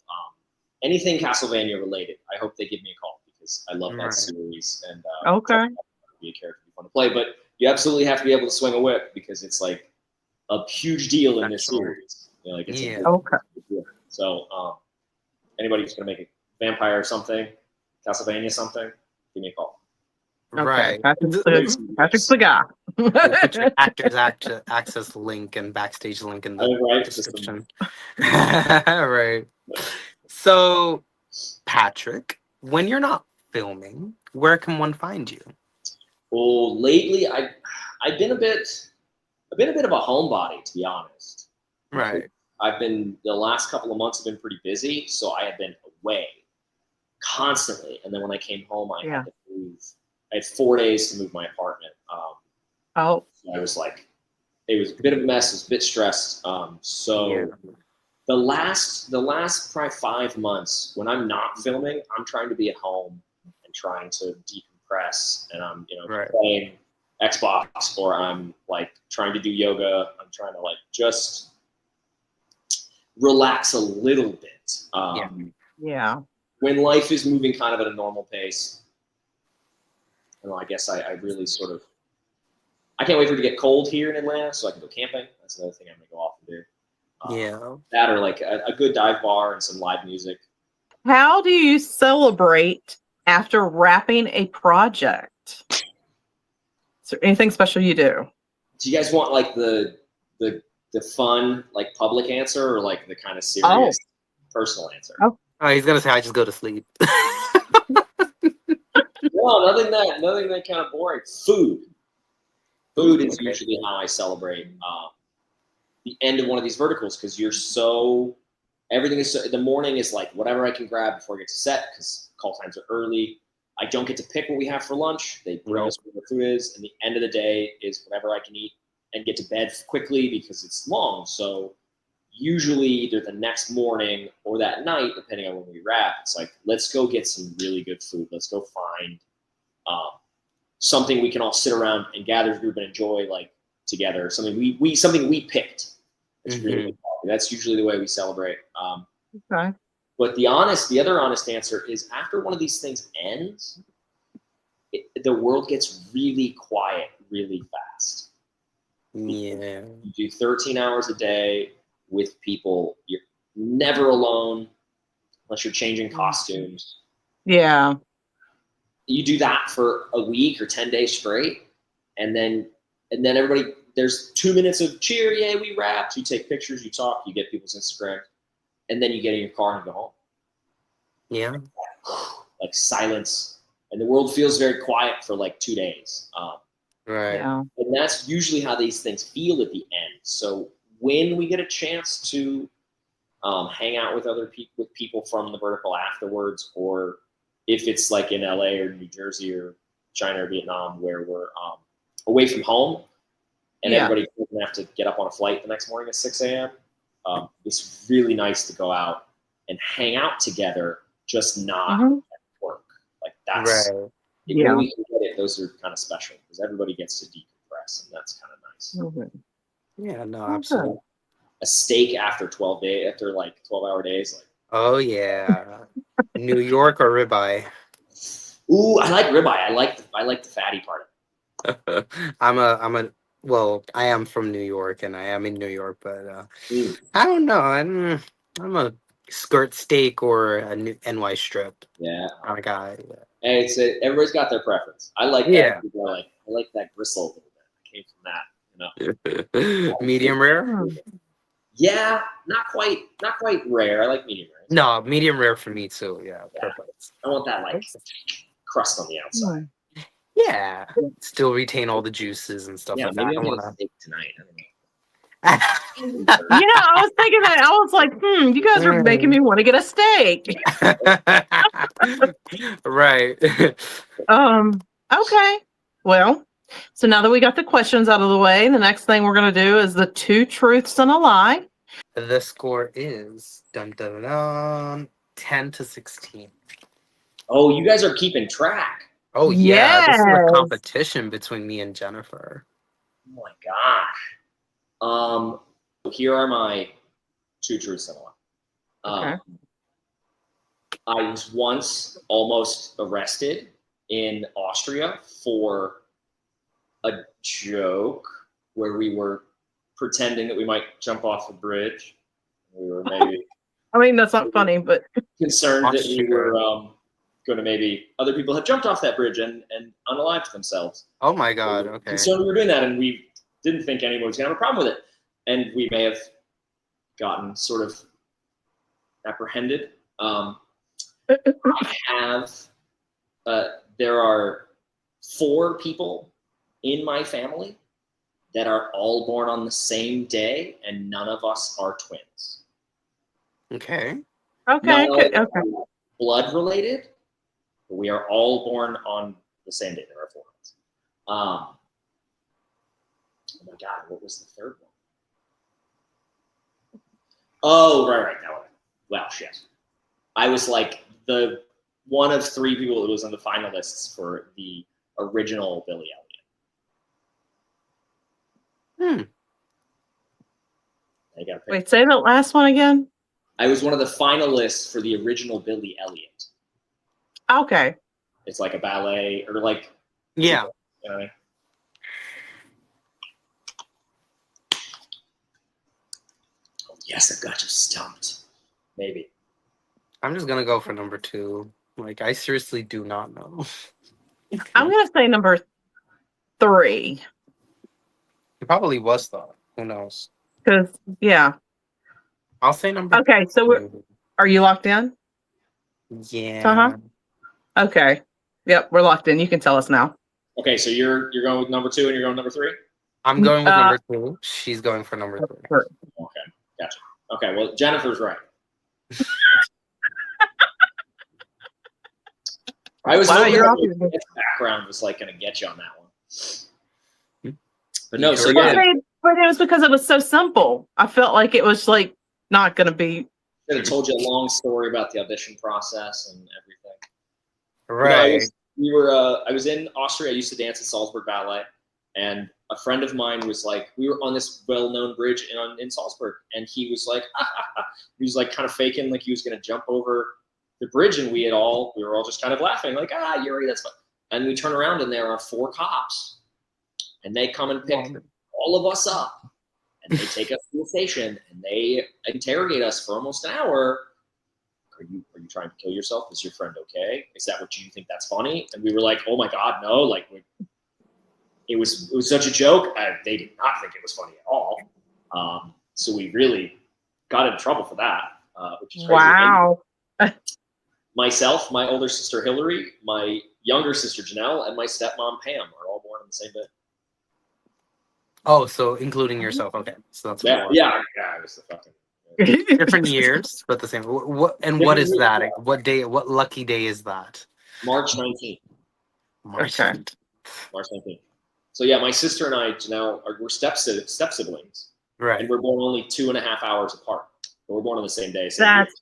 anything Castlevania related, I hope they give me a call because I love that Right. series and Okay. be a character be fun to play. But you absolutely have to be able to swing a whip because it's like a huge deal in this Special. series. You know, like it's Yeah. a Okay. big deal. So anybody who's gonna make a vampire or something, Castlevania something, give me a call. Okay. Right. Patrick's the guy. We'll put your actors access link and backstage link in the Right, description. Right. So, Patrick, when you're not filming, where can one find you? Well, lately I've been a bit of a homebody, to be honest. Right. The last couple of months have been pretty busy, so I have been away constantly. And then when I came home, I had to move. I had 4 days to move my apartment. Oh. So I was like, it was a bit of a mess. I was a bit stressed. The last probably 5 months when I'm not filming, I'm trying to be at home and trying to decompress, and I'm playing Xbox, or I'm like trying to do yoga. I'm trying to like just relax a little bit. Yeah. When life is moving kind of at a normal pace, I guess I really sort of, I can't wait for it to get cold here in Atlanta so I can go camping. That's another thing I'm gonna go off and do. That or like a good dive bar and some live music. How do you celebrate after wrapping a project? Is there anything special you do? Do you guys want like the fun like public answer or like the kind of serious personal answer? Oh. He's gonna say I just go to sleep. No, nothing that kind of boring. Food is usually how I celebrate the end of one of these verticals because everything is the morning is like whatever I can grab before I get to set because call times are early. I don't get to pick what we have for lunch. They bring us what the food is, and the end of the day is whatever I can eat and get to bed quickly because it's long. So usually either the next morning or that night, depending on when we wrap, it's like, let's go get some really good food. Let's go find something we can all sit around and gather as a group and enjoy like together. Something we picked. It's really good. That's usually the way we celebrate. Okay. But the other honest answer is after one of these things ends, the world gets really quiet really fast. Yeah. You do 13 hours a day with people. You're never alone unless you're changing costumes. Yeah. You do that for a week or 10 days straight. And then everybody, there's 2 minutes of cheer. Yay, we wrapped. You take pictures, you talk, you get people's Instagram. And then you get in your car and go home. Yeah. Like silence. And the world feels very quiet for like 2 days. Right. Yeah. And that's usually how these things feel at the end. So when we get a chance to hang out with with people from the vertical afterwards, or if it's like in LA or New Jersey or China or Vietnam where we're away from home and everybody doesn't have to get up on a flight the next morning at 6 a.m., it's really nice to go out and hang out together, just not at work. Like that's when we can get it, those are kind of special because everybody gets to decompress, and that's kind of nice. Yeah, no, absolutely. A steak after 12 hour days, like oh yeah. New York or ribeye? Ooh, I like ribeye. I like the fatty part of it. Well, I am from New York and I am in New York, but I don't know. I'm a skirt steak or a NY strip. Yeah. Kind of guy. And everybody's got their preference. I like that. Yeah. I like that gristle a little bit. I came from that. Medium rare? Yeah, not quite rare. I like medium rare. No, medium rare for me too. Yeah, perfect. I want that like crust on the outside. Yeah, still retain all the juices and stuff like that. Maybe I'll get a steak tonight. I was thinking that. I was like, you guys are making me want to get a steak. Right. Okay. Well, so now that we got the questions out of the way, the next thing we're going to do is the 2 truths and a lie. The score is 10-16. Oh, you guys are keeping track. Oh yeah, this is a Yes. competition between me and Jennifer. Oh my gosh. Here are my 2 truths and a lie. Okay. I was once almost arrested in Austria for a joke where we were pretending that we might jump off a bridge. We were maybe I mean, that's not funny, but concerned that we were Austria. going to maybe other people had jumped off that bridge and unalived themselves. Oh my God. We were Okay. concerned we were doing that, and we didn't think anyone was going to have a problem with it. And we may have gotten sort of apprehended. I have, there are 4 people in my family that are all born on the same day, and none of us are twins. Okay. okay. Not all Okay. blood related, but we are all born on the same day. There are 4 of us. Oh my God, what was the third one? Oh, right, that one. Well, shit. I was like the one of 3 people that was on the finalists for the original Billy Elliot. I got Wait, say that last one again. I was one of the finalists for the original Billy Elliot. Okay. It's like a ballet or like Yeah. You know what I mean? Oh, yes, I've got you stumped. Maybe. I'm just gonna go for number 2. Like, I seriously do not know. I'm gonna say number 3. It probably was though. Who knows? Because yeah. I'll say number Okay, so 2. are you locked in? Yeah. Okay. Yep, we're locked in. You can tell us now. Okay, so you're going with number 2 and you're going number 3? I'm going with number 2. She's going for number 3. Okay, gotcha. Okay, well, Jennifer's right. I was hoping the background was like going to get you on that one. But no, so yeah. But it was because it was so simple. I felt like it was like not going to be. I have told you a long story about the audition process and everything. Right. I was in Austria. I used to dance at Salzburg Ballet, and a friend of mine was like, we were on this well-known bridge in Salzburg, and he was like, he was like kind of faking like he was going to jump over the bridge, and we were all just kind of laughing like, Yuri, that's fun. And we turn around and there are 4 cops, and they come and pick all of us up, and they take us to the station, and they interrogate us for almost an hour. Are you trying to kill yourself? Is your friend okay? Is that what you think that's funny? And we were like, oh my God, no! Like, it was such a joke. They did not think it was funny at all. So we really got in trouble for that, which is crazy. Wow. Myself, my older sister Hillary, my younger sister Janelle, and my stepmom Pam are all born on the same day. Oh, so including yourself. Okay, so that's yeah. It was the fucking different years, but the same. What is that? What day? What lucky day is that? March 19th. March 19th. So yeah, my sister and I, Janelle, we're step siblings, right? And we're born only 2.5 hours apart. But we're born on the same day. That's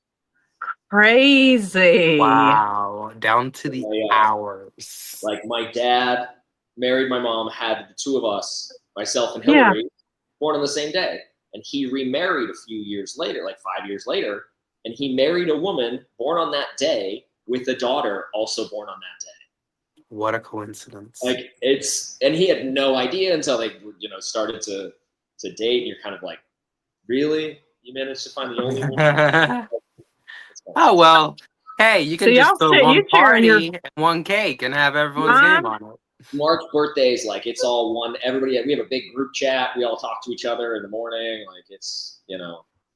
crazy! Wow, down to the hours. Like my dad married my mom, had the 2 of us, myself and Hillary, born on the same day. And he remarried a few years later, like 5 years later, and he married a woman born on that day with a daughter also born on that day. What a coincidence! Like and he had no idea until they, started to date. And you're kind of like, really? You managed to find the only one? Oh well, hey, you can just throw one party and one cake and have everyone's name on it. March birthdays, like it's all one. Everybody, we have a big group chat. We all talk to each other in the morning. Like it's,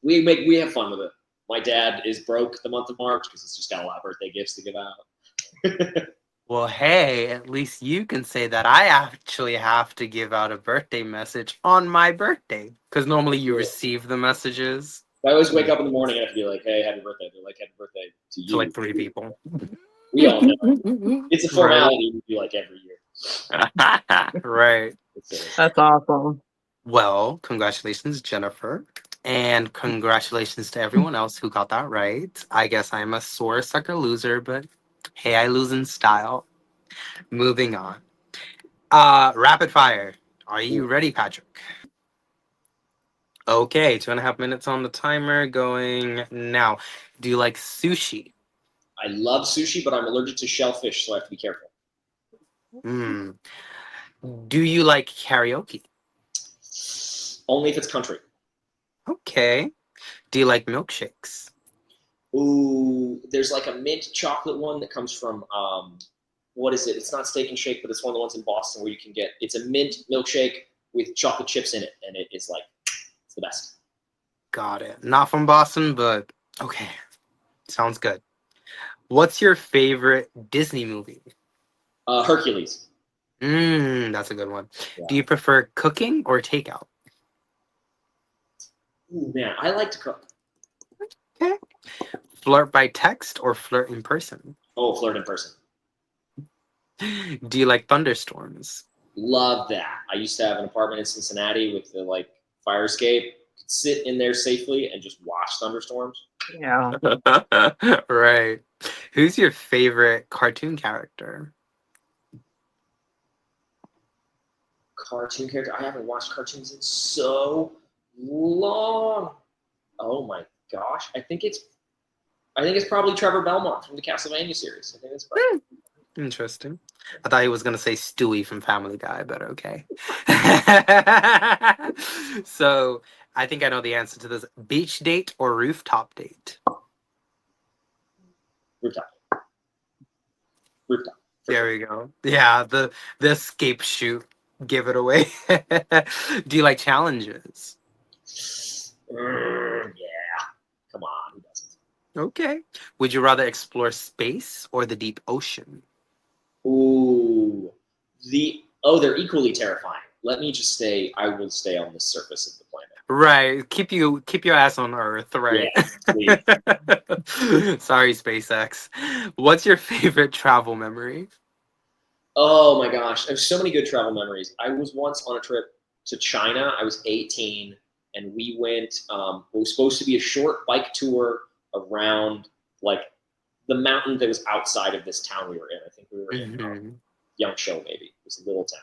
we have fun with it. My dad is broke the month of March because he's just got a lot of birthday gifts to give out. Well, hey, at least you can say that I actually have to give out a birthday message on my birthday because normally you receive the messages. I always wake up in the morning and have to be like, hey, happy birthday. They're like, happy birthday to you. To like 3 people. We all know. It's a formality we do like every year. Right. That's awesome. Well, congratulations, Jennifer. And congratulations to everyone else who got that right. I guess I'm a sore sucker loser, but hey, I lose in style. Moving on. Rapid fire. Are you ready, Patrick? Okay, 2.5 minutes on the timer going now. Do you like sushi? I love sushi, but I'm allergic to shellfish, so I have to be careful. Hmm. Do you like karaoke? Only if it's country. Okay. Do you like milkshakes? Ooh, there's like a mint chocolate one that comes from what is it? It's not Steak and Shake, but it's one of the ones in Boston where you can get. It's a mint milkshake with chocolate chips in it, and it is like it's the best. Got it. Not from Boston, but okay. Sounds good. What's your favorite Disney movie? Hercules. That's a good one. Yeah. Do you prefer cooking or takeout? Ooh, man, I like to cook. Okay. Flirt by text or flirt in person? Oh, flirt in person. Do you like thunderstorms? Love that. I used to have an apartment in Cincinnati with the like fire escape. Could sit in there safely and just watch thunderstorms. Yeah. Right. Who's your favorite cartoon character? Cartoon character. I haven't watched cartoons in so long. Oh my gosh. I think it's probably Trevor Belmont from the Castlevania series. I think that's probably Interesting. I thought he was going to say Stewie from Family Guy, but okay. So I think I know the answer to this. Beach date or rooftop date? rooftop. Rooftop. There we go. Yeah, the escape chute give it away. Do you like challenges? Yeah. Come on. Who doesn't? Okay. Would you rather explore space or the deep ocean? Ooh. They're equally terrifying. Let me just stay. I will stay on the surface of the planet. Right. Keep your ass on Earth, right? Yes, please. Sorry, SpaceX. What's your favorite travel memory? Oh my gosh, there's so many good travel memories. I was once on a trip to China. I was 18, and we went. It was supposed to be a short bike tour around like the mountain that was outside of this town we were in. I think we were in Yangshuo, maybe. It was a little town.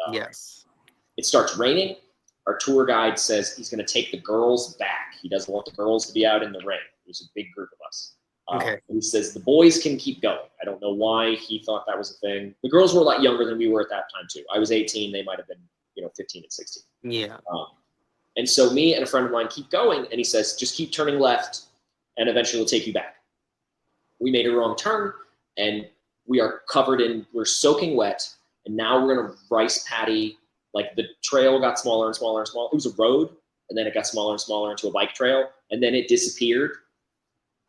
And, Yes. It starts raining. Our tour guide says he's going to take the girls back. He doesn't want the girls to be out in the rain. There's a big group of us. Okay. He says the boys can keep going. I don't know why he thought that was a thing. The girls were a lot younger than we were at that time too. I was 18. They might have been, 15 and 16. Yeah. And so me and a friend of mine keep going, and he says, just keep turning left, and eventually it'll take you back. We made a wrong turn, and we're soaking wet, and now we're gonna rice paddy. Like the trail got smaller and smaller and smaller. It was a road, and then it got smaller and smaller into a bike trail, and then it disappeared.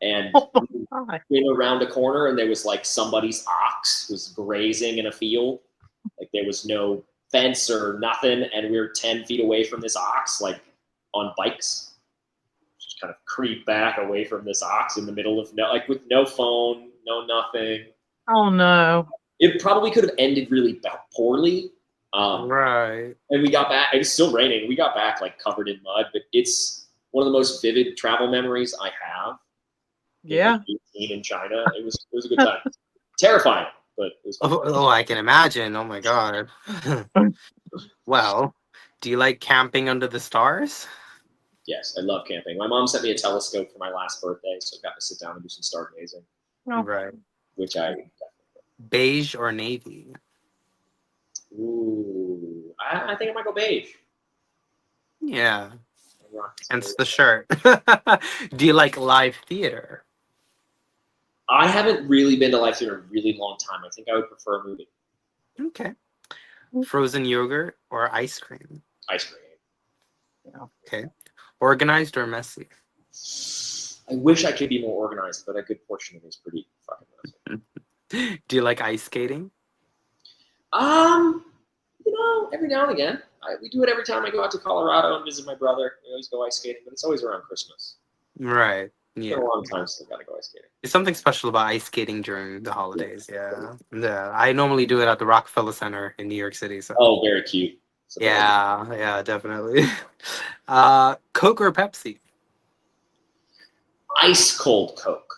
And we went around a corner, and there was like somebody's ox was grazing in a field. Like there was no fence or nothing, and we were 10 feet away from this ox, like on bikes. Just kind of creep back away from this ox in the middle of with no phone, no nothing. Oh no! It probably could have ended really poorly. Right. And we got back. It was still raining. We got back like covered in mud, but it's one of the most vivid travel memories I have. Yeah. 18 in China. It was a good time. Terrifying, but it was fun. Oh, I can imagine. Oh my God. Well, do you like camping under the stars? Yes, I love camping. My mom sent me a telescope for my last birthday, so I got to sit down and do some stargazing. Oh. Right. Which I Beige or navy? Ooh, I think I might go beige. Yeah. Hence the shirt. Do you like live theater? I haven't really been to live theater in a really long time. I think I would prefer a movie. Okay. Frozen yogurt or ice cream? Ice cream. Yeah. Okay. Organized or messy? I wish I could be more organized, but a good portion of it is pretty fucking messy. Do you like ice skating? Every now and again. We do it every time I go out to Colorado and visit my brother. We always go ice skating, but it's always around Christmas. Right. It's Yeah. been a long time since I've got to go ice skating. There's something special about ice skating during the holidays. Yeah. Yeah. I normally do it at the Rockefeller Center in New York City. So. Oh, very cute. Yeah, definitely. Coke or Pepsi? Ice cold Coke.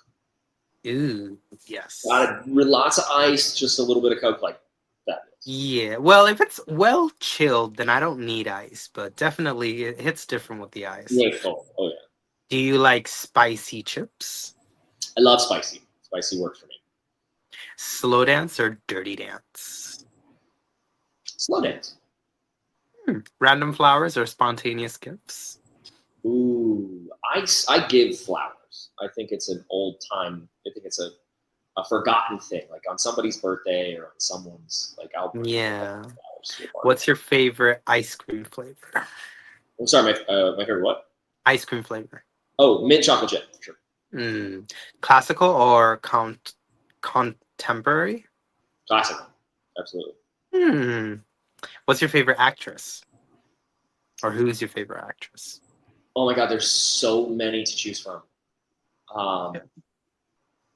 Ooh, yes. Lots of ice, just a little bit of Coke, like that. Yeah, well, if it's well chilled, then I don't need ice, but definitely it hits different with the ice. Yeah, cold. Oh yeah. Do you like spicy chips? I love spicy. Spicy works for me. Slow dance or dirty dance? Slow dance. Random flowers or spontaneous gifts? Ooh, I give flowers. I think it's an old time. I think it's a forgotten thing. Like on somebody's birthday or on someone's, like I'll bring Yeah. flowers to a party. What's your favorite ice cream flavor? I'm sorry, my favorite what? Ice cream flavor. Oh, mint chocolate chip, for sure. Classical or contemporary? Classic. Absolutely. What's your favorite actress? Or who's your favorite actress? Oh my God, there's so many to choose from.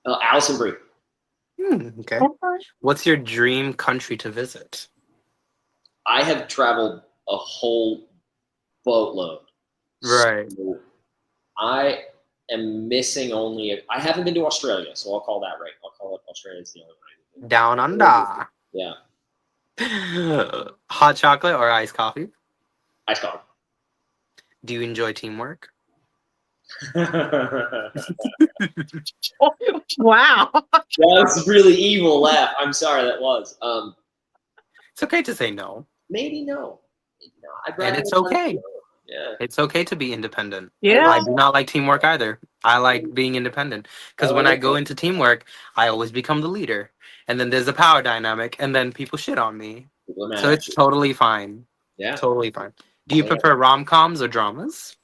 Alison Brie. Okay. What's your dream country to visit? I have traveled a whole boatload. Right. So I am missing only. I haven't been to Australia, so I'll call that right. I'll call it Australia's the only one. Down under. Yeah. Hot chocolate or iced coffee? Iced coffee. Do you enjoy teamwork? Wow. That was a really evil laugh. I'm sorry, that was. It's okay to say no. Maybe no. And it's okay. Yeah. It's okay to be independent. Yeah. I do not like teamwork either. I like being independent. Because when I go into teamwork, I always become the leader. And then there's a power dynamic, and then people shit on me. So it's totally fine. Yeah. Totally fine. Do you prefer rom-coms or dramas?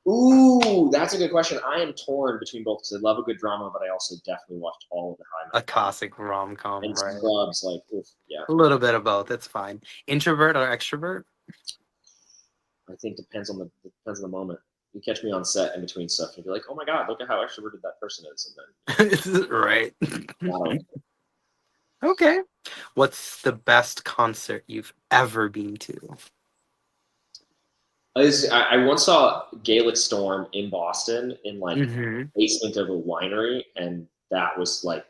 Ooh, that's a good question. I am torn between both because I love a good drama, but I also definitely watched all of the High. A classic rom-com, and right? Scrubs, like, oof, yeah. A little bit of both. It's fine. Introvert or extrovert? I think depends on the moment. You catch me on set in between stuff, and you're like, "Oh my God, look at how extroverted that person is," and then right. Okay. What's the best concert you've ever been to? I once saw Gaelic Storm in Boston in like Mm-hmm. basement of a winery, and that was like,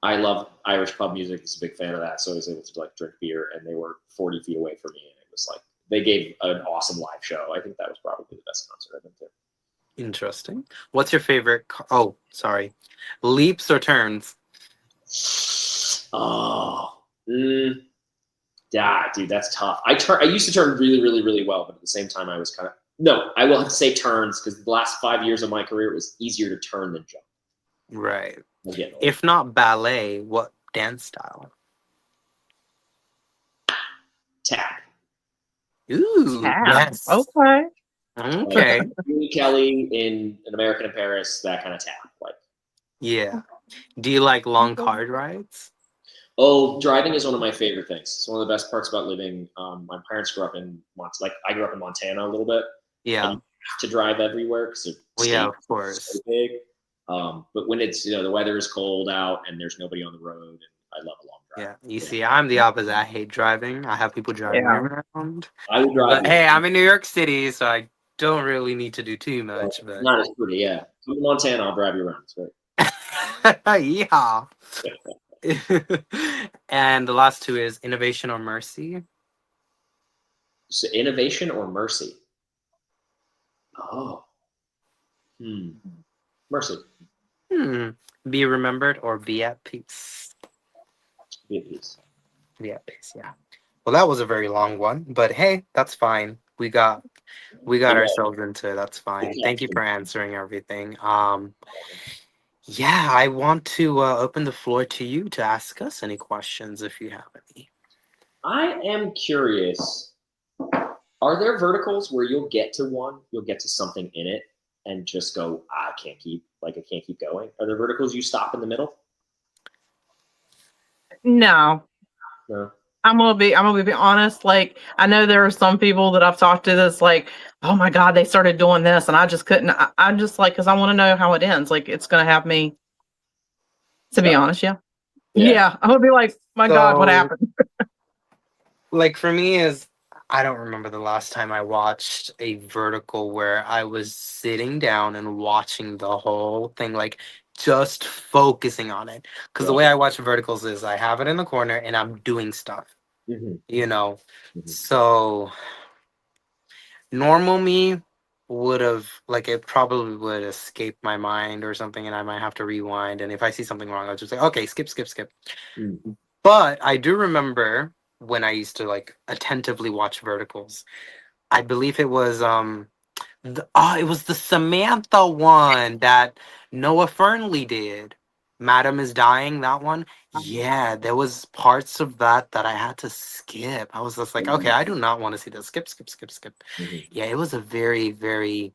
I love Irish pub music. He's a big fan of that, so I was able to like drink beer, and they were 40 feet away from me, and it was like they gave an awesome live show. I think that was probably the best concert I've been to. Interesting. What's your favorite? Leaps or turns? Oh, yeah, dude, that's tough. I used to turn really, really, really well, but at the same time, I was kind of no. I will have to say turns because the last 5 years of my career, it was easier to turn than jump. Right. If not ballet, what dance style? Tap. Ooh, yes. Okay. Okay. Julie Kelly in An American in Paris, that kind of tap. Like, yeah. Do you like long car rides? oh, driving is one of my favorite things. It's one of the best parts about living. My parents grew up in I grew up in Montana a little bit. Yeah. And you have to drive everywhere because yeah, of course. So big. But when it's the weather is cold out and there's nobody on the road, and I love a long drive. Yeah, you see, I'm the opposite. I hate driving. I have people driving me around. I would drive. But hey, I'm in New York City, so I don't really need to do too much. But not as pretty, yeah. Come to Montana, I'll drive you around. It's great. yeah. And the last two is innovation or mercy. So innovation or mercy? Oh. Mercy. Be remembered or be at peace. Be at peace. Be at peace, yeah. Well, that was a very long one, but hey, that's fine. We got ourselves into it. That's fine. Thank you for answering everything. Yeah, I want to open the floor to you to ask us any questions if you have any. I am curious. Are there verticals where you'll get to something in it and just go, I can't keep going? Are there verticals you stop in the middle? No. I'm gonna be honest. Like, I know there are some people that I've talked to that's like, oh my God, they started doing this and I just couldn't. I'm just like, because I want to know how it ends. Like, it's gonna have me. To be honest, yeah. I'm gonna be like, my God, what happened? Like for me is I don't remember the last time I watched a vertical where I was sitting down and watching the whole thing, like just focusing on it. Because the Yeah. way I watch verticals is I have it in the corner and I'm doing stuff, Mm-hmm. you know. Mm-hmm. So normal me would have, like, it probably would escape my mind or something, and I might have to rewind. And if I see something wrong, I'll just say, okay, skip, skip, skip. Mm. But I do remember when I used to like attentively watch verticals. I believe it was it was the Samantha one that Noah Fernley did. Madam is Dying, that one. Yeah, there was parts of that I had to skip. I was just like, okay, I do not want to see this. Skip, skip, skip, skip. Mm-hmm. Yeah, it was a very, very,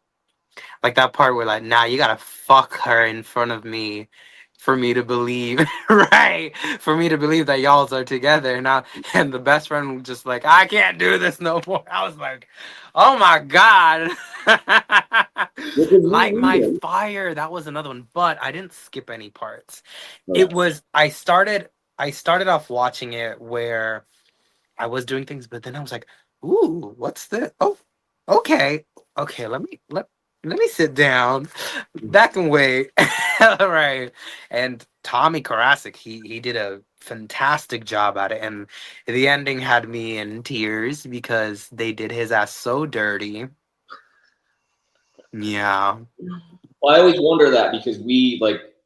like that part where like, nah, you gotta fuck her in front of me for me to believe, right? For me to believe that y'all's are together now. And the best friend was just like, I can't do this no more. I was like, oh my God. What was Light my rereading? fire. That was another one, but I didn't skip any parts. Okay. It was I started off watching it where I was doing things, but then I was like, "Ooh, what's this? Oh, okay, okay. Let me sit down, back and wait." All right. And Tommy Karasik, he did a fantastic job at it, and the ending had me in tears because they did his ass so dirty. Yeah. Well, I always wonder that because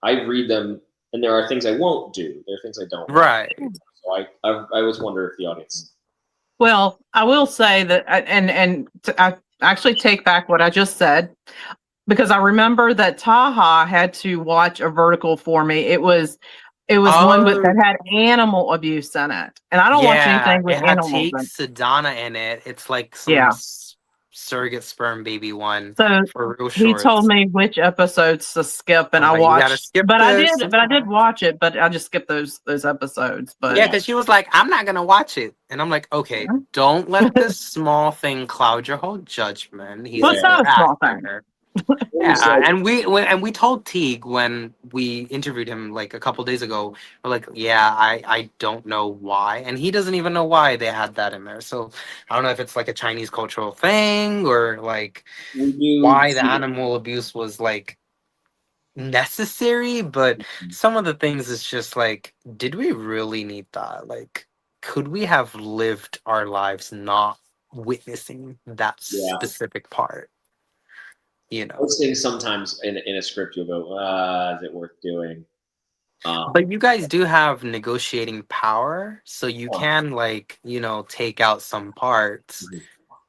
I read them, and there are things I won't do. There are things I don't want. Right. So I always wonder if the audience. Well, I will say that, I actually take back what I just said, because I remember that Taha had to watch a vertical for me. It was one that Oh, had animal abuse in it, and I don't watch yeah. anything with It had animals Take in. Sedana in it. It's like some Yeah, surrogate sperm baby one so for real he told shorts. me which episodes to skip, and I was I like, you gotta watched. skip But I did, this. but I did watch it, but I just skipped those episodes. But Yeah, because she was like, I'm not gonna watch it. And I'm like, okay, yeah. don't let this small thing cloud your whole judgment. He's Well, a it's Yeah. good not a small thing. actor. It's Yeah, like, and we told Teague when we interviewed him like a couple days ago, we're like, yeah, I don't know why, and he doesn't even know why they had that in there. So I don't know if it's like a Chinese cultural thing or like we do why the see animal abuse was like necessary, but some of the things is just like, did we really need that? Like, could we have lived our lives not witnessing that yeah. specific part? You know. Those things sometimes in a script you'll go, is it worth doing? But you guys do have negotiating power, so you Uh, can like, take out some parts,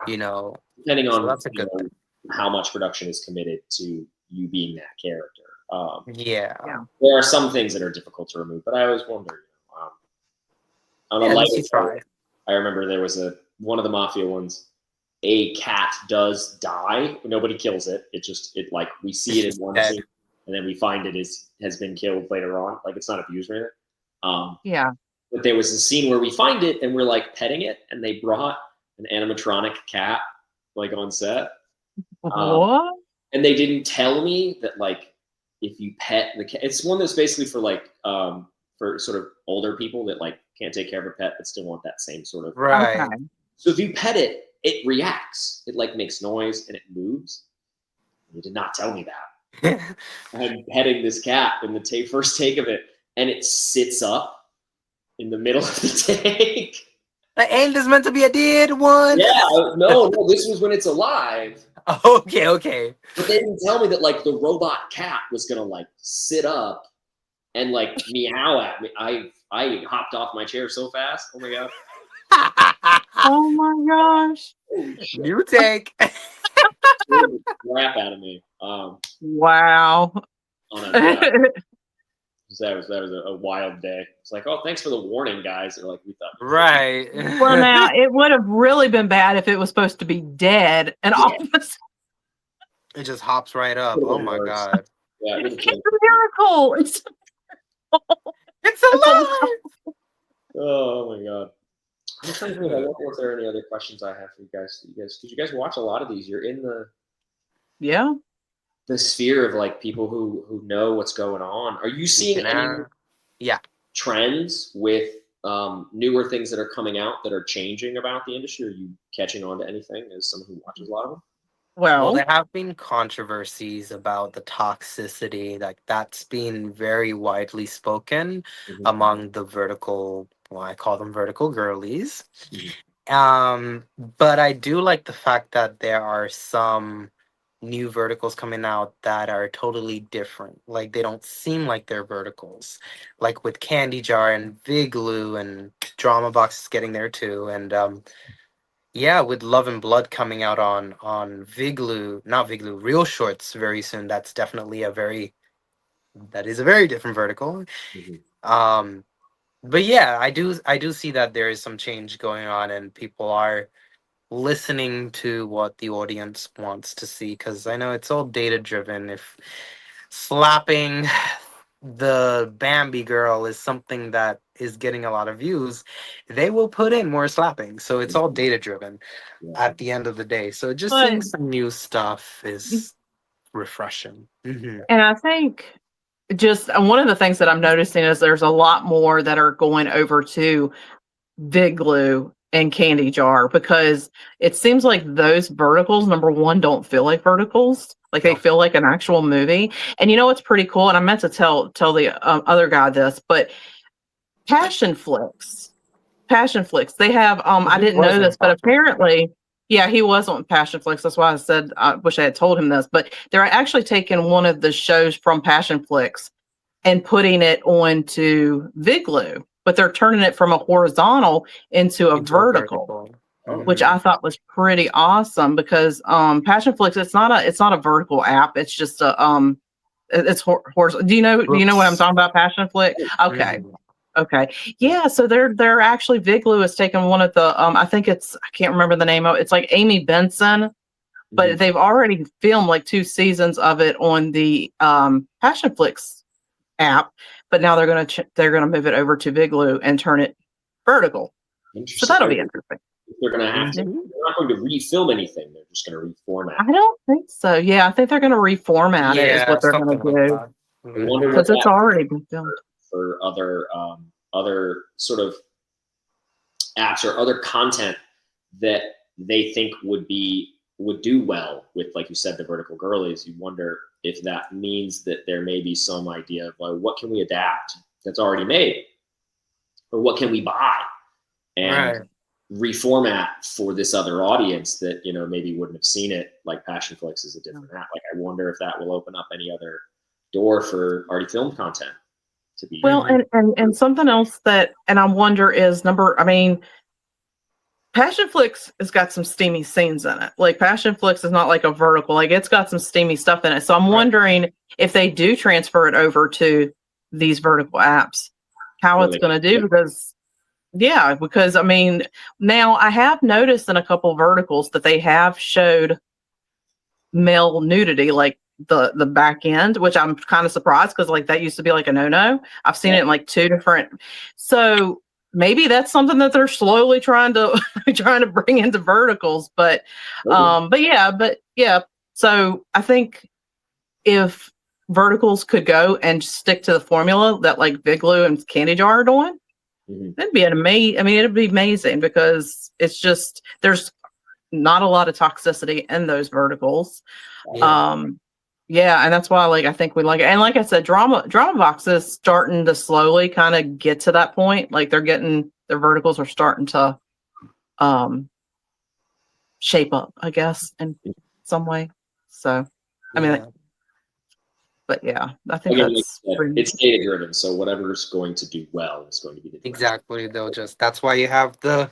you know. Depending So on that's a good thing. how much production is committed to you being that character. Yeah. Yeah. There are some things that are difficult to remove, but I always wonder. On a Yeah, at least lighter you note, try. I remember there was one of the mafia ones. A cat does die. Nobody kills it. It like we see It's it in just one dead. scene, and then we find has been killed later on. Like it's not abused or anything. Um, Yeah. but there was a scene where we find it and we're like petting it, and they brought an animatronic cat like on set, What? and they didn't tell me that like if you pet the cat, it's one that's basically for like for sort of older people that like can't take care of a pet but still want that same sort of. Right. Okay. So if you pet it, it reacts. It like makes noise and it moves. You did not tell me that. I'm petting this cat in the first take of it, and it sits up in the middle of the take. Ain't this meant to be a dead one? Yeah, no, this was when it's alive. Okay, okay. But they didn't tell me that like the robot cat was gonna like sit up and like meow at me. I hopped off my chair so fast. Oh my god! Oh my gosh. Holy shit! New take. Scared the crap out of me. Wow. On a yeah, that was a wild day. It's like, oh, thanks for the warning, guys. They're like, we thought. Right. Well, now it would have really been bad if it was supposed to be dead, and all of a sudden It just hops right up. Oh my Worse. god. Yeah, it it's a miracle. It's It's a alive. oh my god. I'm trying to think. I wonder if there are any other questions I have for you guys. Did you guys watch a lot of these? You're in Yeah. the sphere of like people who know what's going on. Are you seeing any Yeah. trends with newer things that are coming out that are changing about the industry? Are you catching on to anything as someone who watches a lot of them? Well, Well, there have been controversies about the toxicity, like that's been very widely spoken Mhm. among the vertical, well, I call them vertical girlies. Mhm. But I do like the fact that there are some new verticals coming out that are totally different. Like they don't seem like they're verticals. Like with Candy Jar and Vigloo and Drama Box is getting there too. And yeah, with Love and Blood coming out on Vigloo, not Vigloo, Real Shorts very soon. That is a very different vertical. Mhm. Um, but yeah, I do see that there is some change going on, and people are listening to what the audience wants to see. Because I know it's all data driven. If slapping the Bambi girl is something that is getting a lot of views, they will put in more slapping. So it's all data driven Yeah. at the end of the day. So just but seeing some new stuff is refreshing. and I think just one of the things that I'm noticing is there's a lot more that are going over to Big Glue and Candy Jar because it seems like those verticals, number one, don't feel like verticals. Like they No. feel like an actual movie. And you know what's pretty cool? And I meant to tell the other guy this, but Passion Flicks, Passion Flicks. They have I He didn't know wasn't this, but Patrick. apparently, yeah, he was on Passion Flicks. That's why I said I wish I had told him this. But they're actually taking one of the shows from Passion Flicks and putting it onto Vigloo, but they're turning it from a horizontal into a Into a vertical, vertical. Oh. which Mhm. I thought was pretty awesome because Passionflix it's not a vertical app. It's just a it's horizontal. Do you know what I'm Whoops. talking about? Passionflix. Okay. Mhm. Okay. Yeah, so they're actually Vigloo is taking one of the I think I can't remember the name of it. It's like Amy Benson, but Mhm. they've already filmed like 2 seasons of it on the Passionflix app, but now they're gonna move it over to Vigloo and turn it vertical. So Interesting. that'll be interesting. They're going to have to. Mhm. They're not going to refilm anything. They're just going to reformat. I don't think so. Yeah, I think they're gonna reformat it is Yeah, what they're gonna something like do that. I wonder Mhm. what because it's that already been filmed. for other sort of apps or other content that they think would do well with, like you said, the vertical girlies. You wonder if that means that there may be some idea of like, what can we adapt that's already made, or what can we buy and Right. reformat for this other audience that maybe wouldn't have seen it. Like Passionflix is a different app. Like I wonder if that will open up any other door for already filmed content to be. Well, Mhm. and something else and I wonder is I mean, Passionflix has got some steamy scenes in it. Like Passionflix is not like a vertical, like it's got some steamy stuff in it. So I'm Right. wondering if they do transfer it over to these vertical apps, how it's Really. going to do because I mean, now I have noticed in a couple verticals that they have showed male nudity, like the back end, which I'm kind of surprised because like that used to be like a no. I've seen it in like 2 different. So maybe that's something that they're slowly trying to trying to bring into verticals. But yeah. So I think if verticals could go and stick to the formula that like Vigloo and Candy Jar are doing, Mhm. it'd be it'd be amazing because it's just there's not a lot of toxicity in those verticals. Yeah. Yeah, and that's why like I think we like it. And like I said, drama box is starting to slowly kind of get to that point. Like their verticals are starting to shape up, I guess, in some way. So I mean, Yeah. but yeah, I think Again, like that's you said, pretty it's data driven, so whatever's going to do well is going to be the direction. Exactly. That's why you have the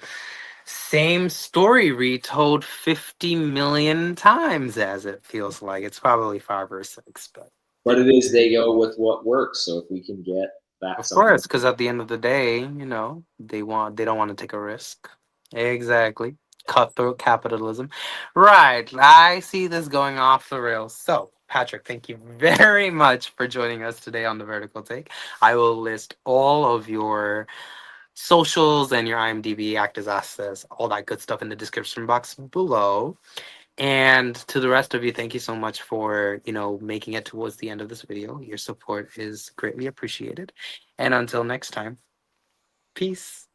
same story retold 50 million times, as it feels like. It's probably 5 or 6, but But it is, they go with what works. So if we can get that of something, course, because at the end of the day, they don't want to take a risk. Exactly. Cutthroat capitalism. Right. I see this going off the rails. So, Patrick, thank you very much for joining us today on the Vertical Take. I will list all of your socials and your IMDb, actors access, all that good stuff in the description box below. And to the rest of you, thank you so much for, making it towards the end of this video. Your support is greatly appreciated. And until next time. Peace.